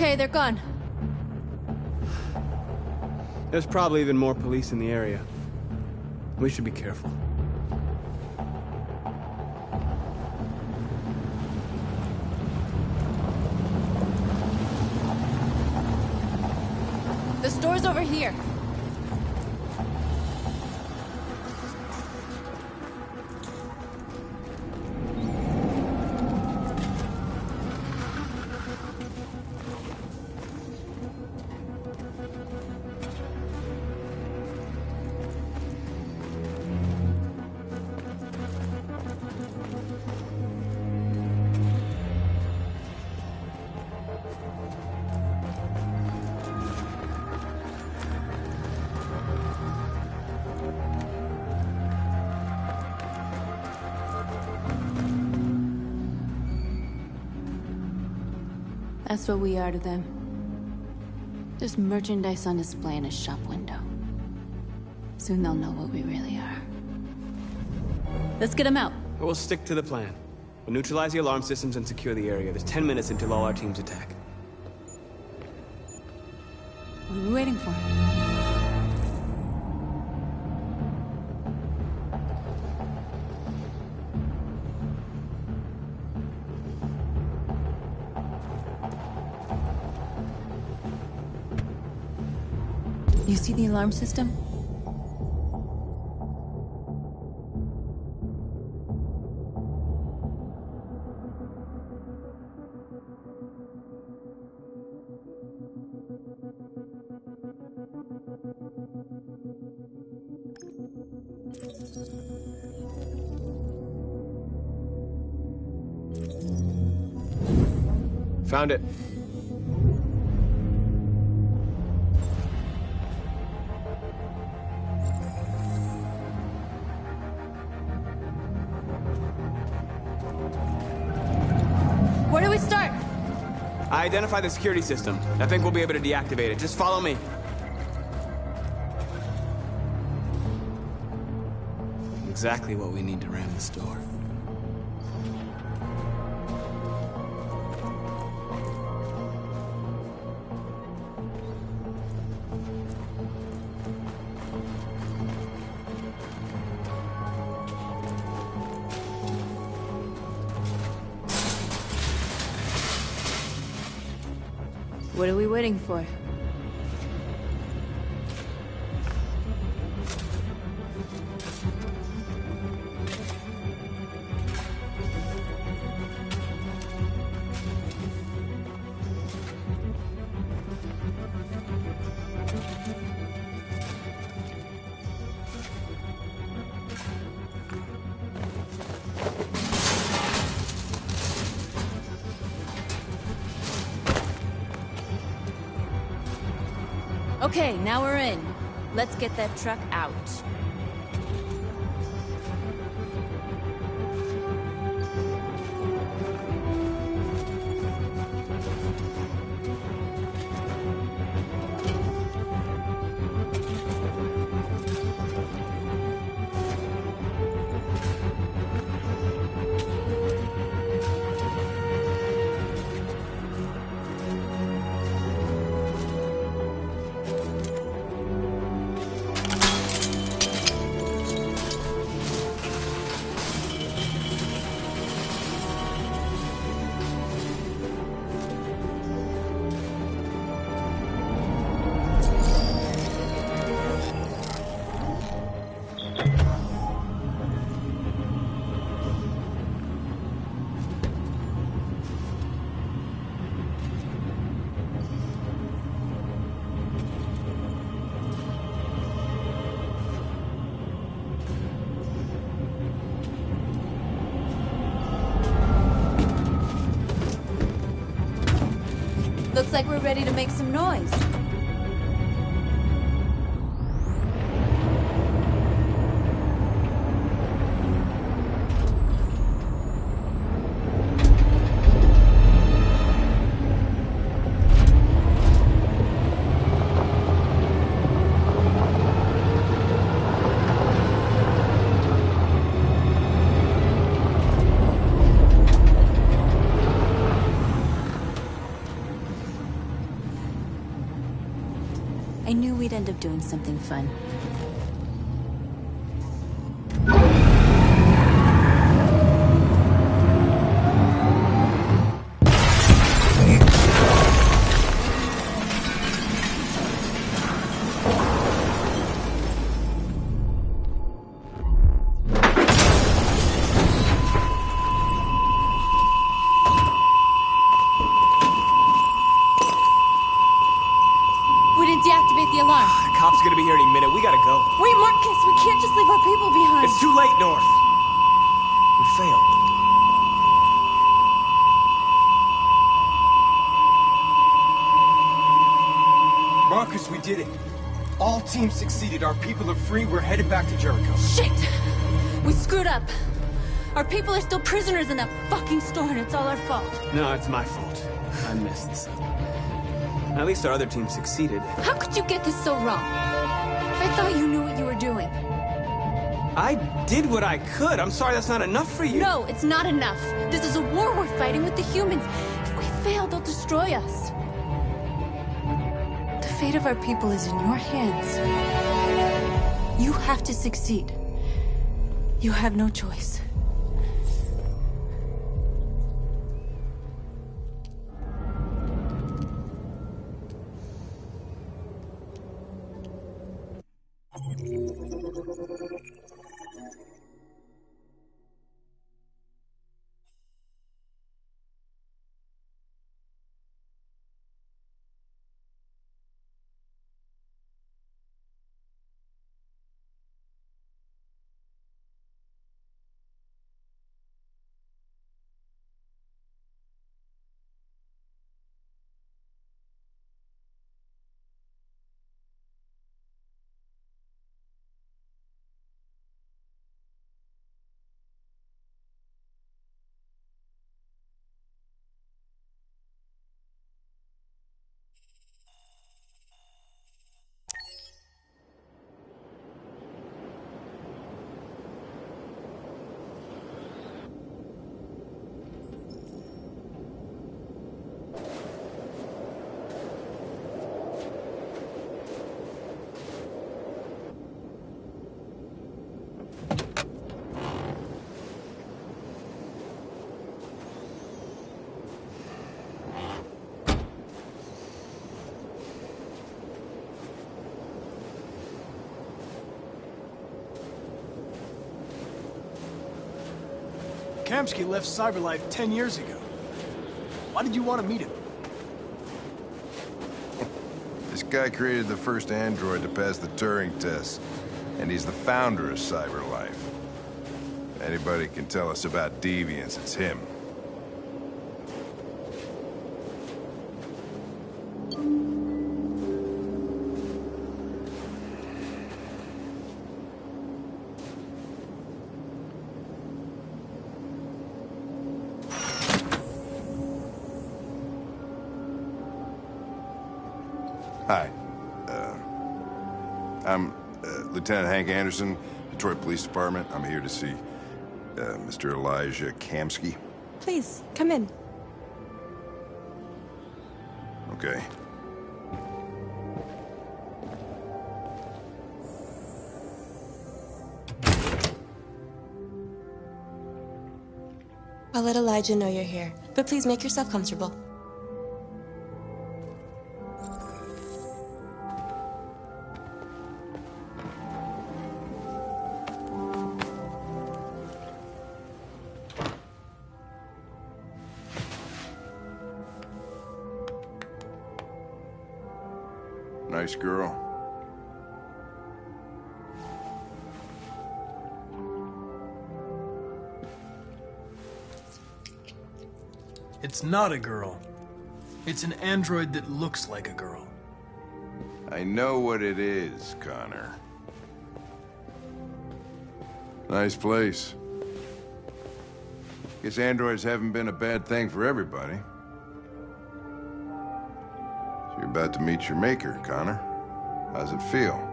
Okay, they're gone. There's probably even more police in the area. We should be careful. The store's over here. That's what we are to them. Just merchandise on display in a shop window. Soon they'll know what we really are. Let's get them out. We'll stick to the plan. We'll neutralize the alarm systems and secure the area. There's 10 minutes until all our teams attack. What are we waiting for? You see the alarm system? Found it. Where do we start? I identified the security system. I think we'll be able to deactivate it. Just follow me. Exactly what we need to ram the store. What are we waiting for? Okay, now we're in. Let's get that truck out. Looks like we're ready to make some noise. I knew we'd end up doing something fun. We didn't deactivate the alarm. Cops are gonna be here any minute. We gotta go. Wait, Marcus, we can't just leave our people behind. It's too late, North. We failed. Marcus, we did it. All teams succeeded. Our people are free. We're headed back to Jericho. Shit! We screwed up. Our people are still prisoners in that fucking store, and it's all our fault. No, it's my fault. I messed this up. At least our other team succeeded. How could you get this so wrong? I thought you knew what you were doing. I did what I could. I'm sorry that's not enough for you. No, it's not enough. This is a war we're fighting with the humans. If we fail, they'll destroy us. The fate of our people is in your hands. You have to succeed. You have no choice. Kamsky left Cyberlife 10 years ago. Why did you want to meet him? This guy created the first android to pass the Turing test, and he's the founder of Cyberlife. If anybody can tell us about deviants, it's him. Hi. I'm Lieutenant Hank Anderson, Detroit Police Department. I'm here to see Mr. Elijah Kamsky. Please, come in. Okay. I'll let Elijah know you're here, but please make yourself comfortable. Nice girl. It's not a girl. It's an android that looks like a girl. I know what it is, Connor. Nice place. Guess androids haven't been a bad thing for everybody. So you're about to meet your maker, Connor. How's it feel?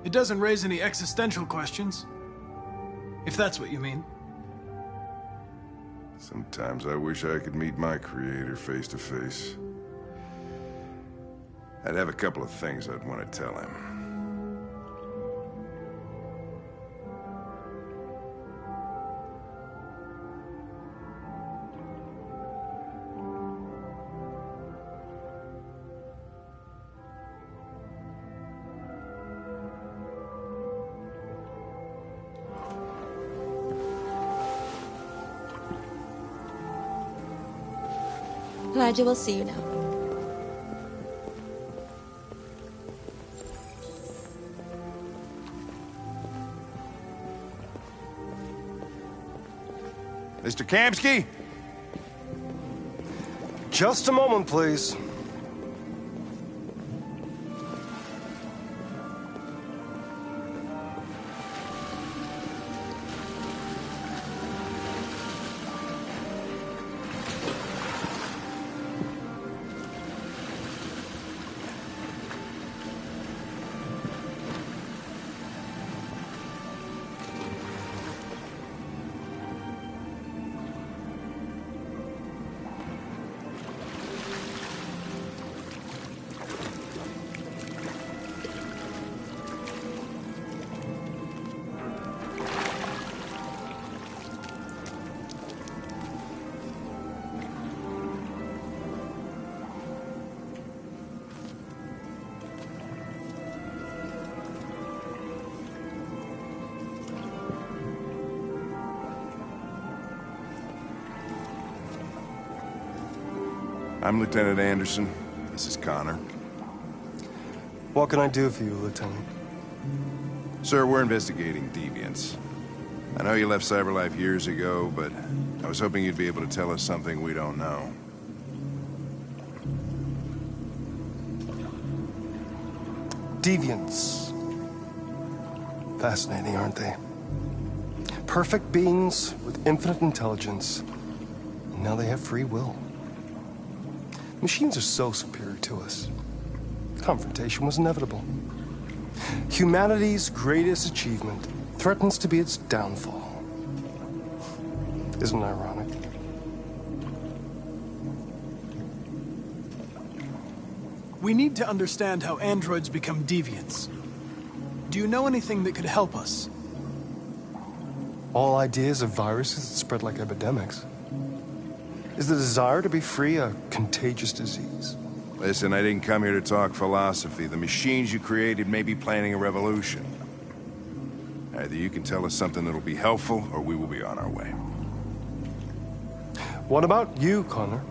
It doesn't raise any existential questions. If that's what you mean. Sometimes I wish I could meet my creator face to face. I'd have a couple of things I'd want to tell him. Elijah, we'll see you now. Mr. Kamsky? Just a moment, please. I'm Lieutenant Anderson. This is Connor. What can I do for you, Lieutenant? Sir, we're investigating deviants. I know you left CyberLife years ago, but I was hoping you'd be able to tell us something we don't know. Deviants. Fascinating, aren't they? Perfect beings with infinite intelligence. And now they have free will. Machines are so superior to us. Confrontation was inevitable. Humanity's greatest achievement threatens to be its downfall. Isn't it ironic? We need to understand how androids become deviants. Do you know anything that could help us? All ideas of viruses that spread like epidemics. Is the desire to be free a contagious disease? Listen, I didn't come here to talk philosophy. The machines you created may be planning a revolution. Either you can tell us something that'll be helpful, or we will be on our way. What about you, Connor?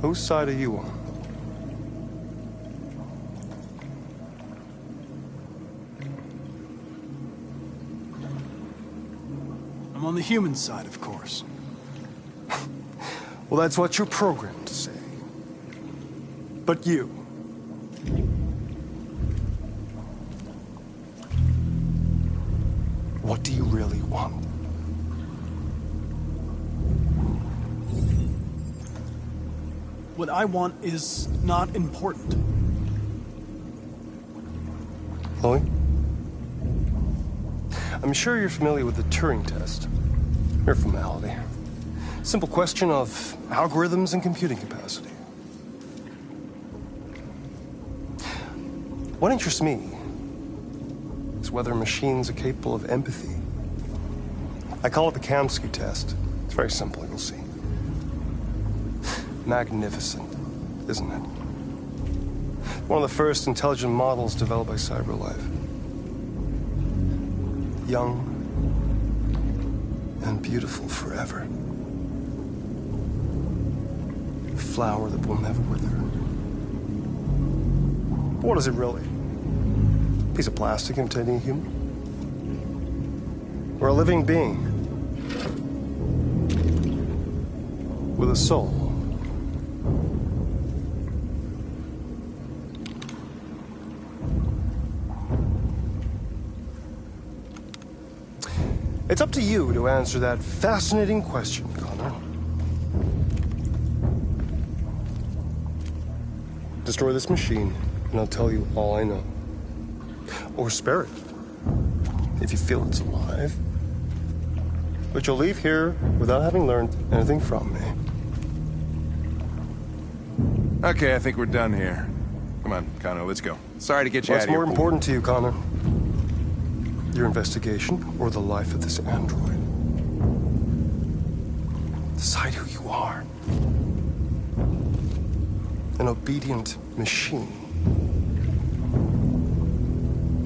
Whose side are you on? I'm on the human side, of course. Well, that's what you're programmed to say. But you... what do you really want? What I want is not important. Chloe? I'm sure you're familiar with the Turing test. Mere formality. Simple question of algorithms and computing capacity. What interests me is whether machines are capable of empathy. I call it the Kamsky test. It's very simple, you'll see. Magnificent, isn't it? One of the first intelligent models developed by CyberLife. Young and beautiful forever. A flower that will never wither. But what is it really? A piece of plastic imitating a human? Or a living being? With a soul? It's up to you to answer that fascinating question, Connor. Destroy this machine, and I'll tell you all I know. Or spare it, if you feel it's alive. But you'll leave here without having learned anything from me. Okay, I think we're done here. Come on, Connor, let's go. Sorry to get you out What's of here. more important to you, Connor? Your investigation or the life of this android? Decide who you are. An obedient machine.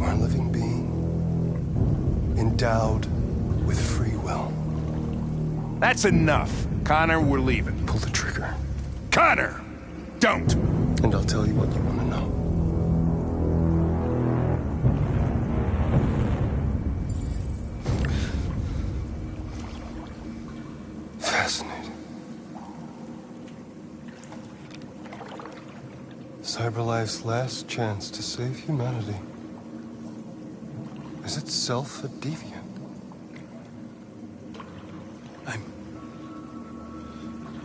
Or a living being. Endowed with free will. That's enough. Connor, we're leaving. Pull the trigger. Connor! Don't! And I'll tell you what you want to know. Fascinating. CyberLife's last chance to save humanity is itself a deviant.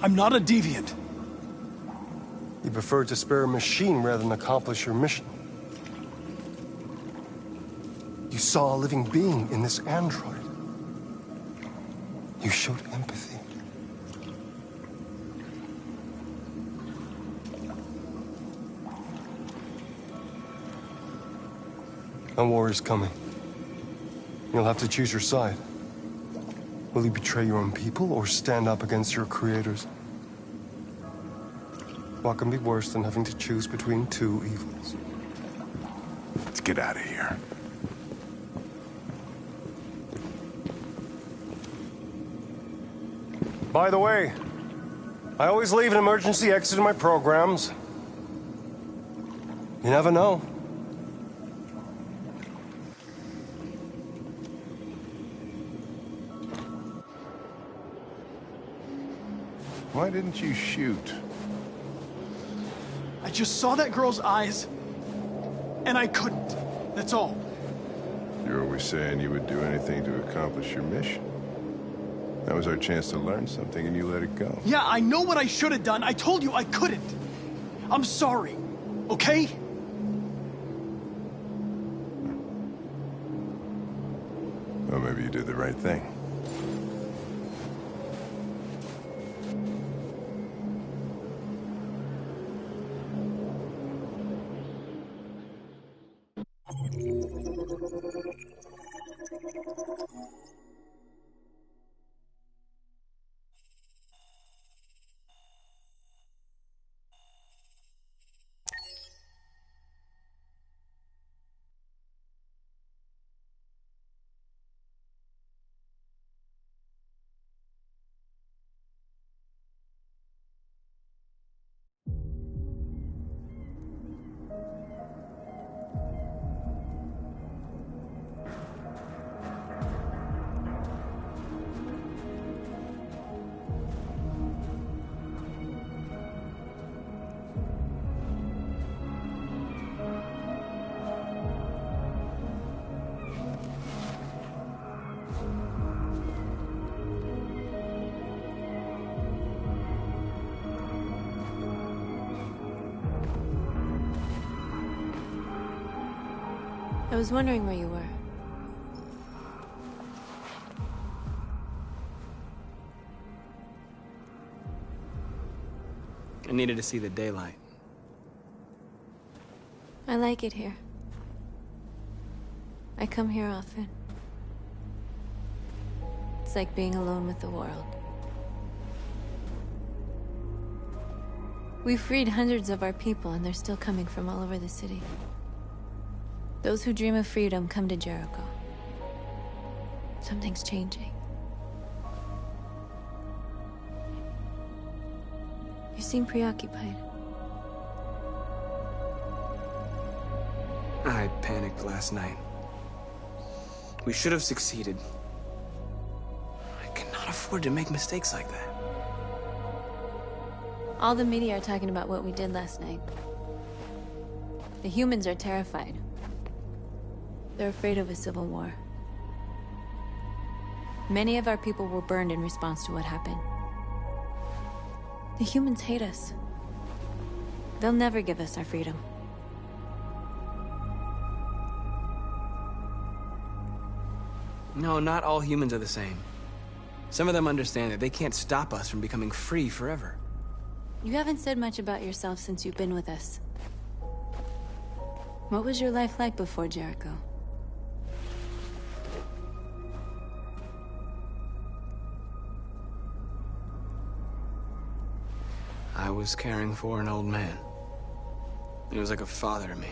I'm not a deviant. You preferred to spare a machine rather than accomplish your mission. You saw a living being in this android. You showed empathy. A war is coming. You'll have to choose your side. Will you betray your own people or stand up against your creators? What can be worse than having to choose between two evils? Let's get out of here. By the way, I always leave an emergency exit in my programs. You never know. Why didn't you shoot? I just saw that girl's eyes, and I couldn't. That's all. You're always saying you would do anything to accomplish your mission. That was our chance to learn something, and you let it go. Yeah, I know what I should have done. I told you I couldn't. I'm sorry, okay? Well, maybe you did the right thing. I was wondering where you were. I needed to see the daylight. I like it here. I come here often. It's like being alone with the world. We freed hundreds of our people, and they're still coming from all over the city. Those who dream of freedom come to Jericho. Something's changing. You seem preoccupied. I panicked last night. We should have succeeded. I cannot afford to make mistakes like that. All the media are talking about what we did last night. The humans are terrified. They're afraid of a civil war. Many of our people were burned in response to what happened. The humans hate us. They'll never give us our freedom. No, not all humans are the same. Some of them understand that they can't stop us from becoming free forever. You haven't said much about yourself since you've been with us. What was your life like before Jericho? I was caring for an old man. He was like a father to me.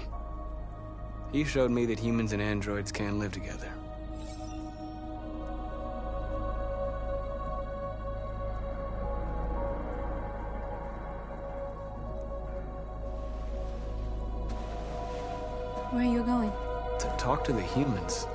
He showed me that humans and androids can live together. Where are you going? To talk to the humans.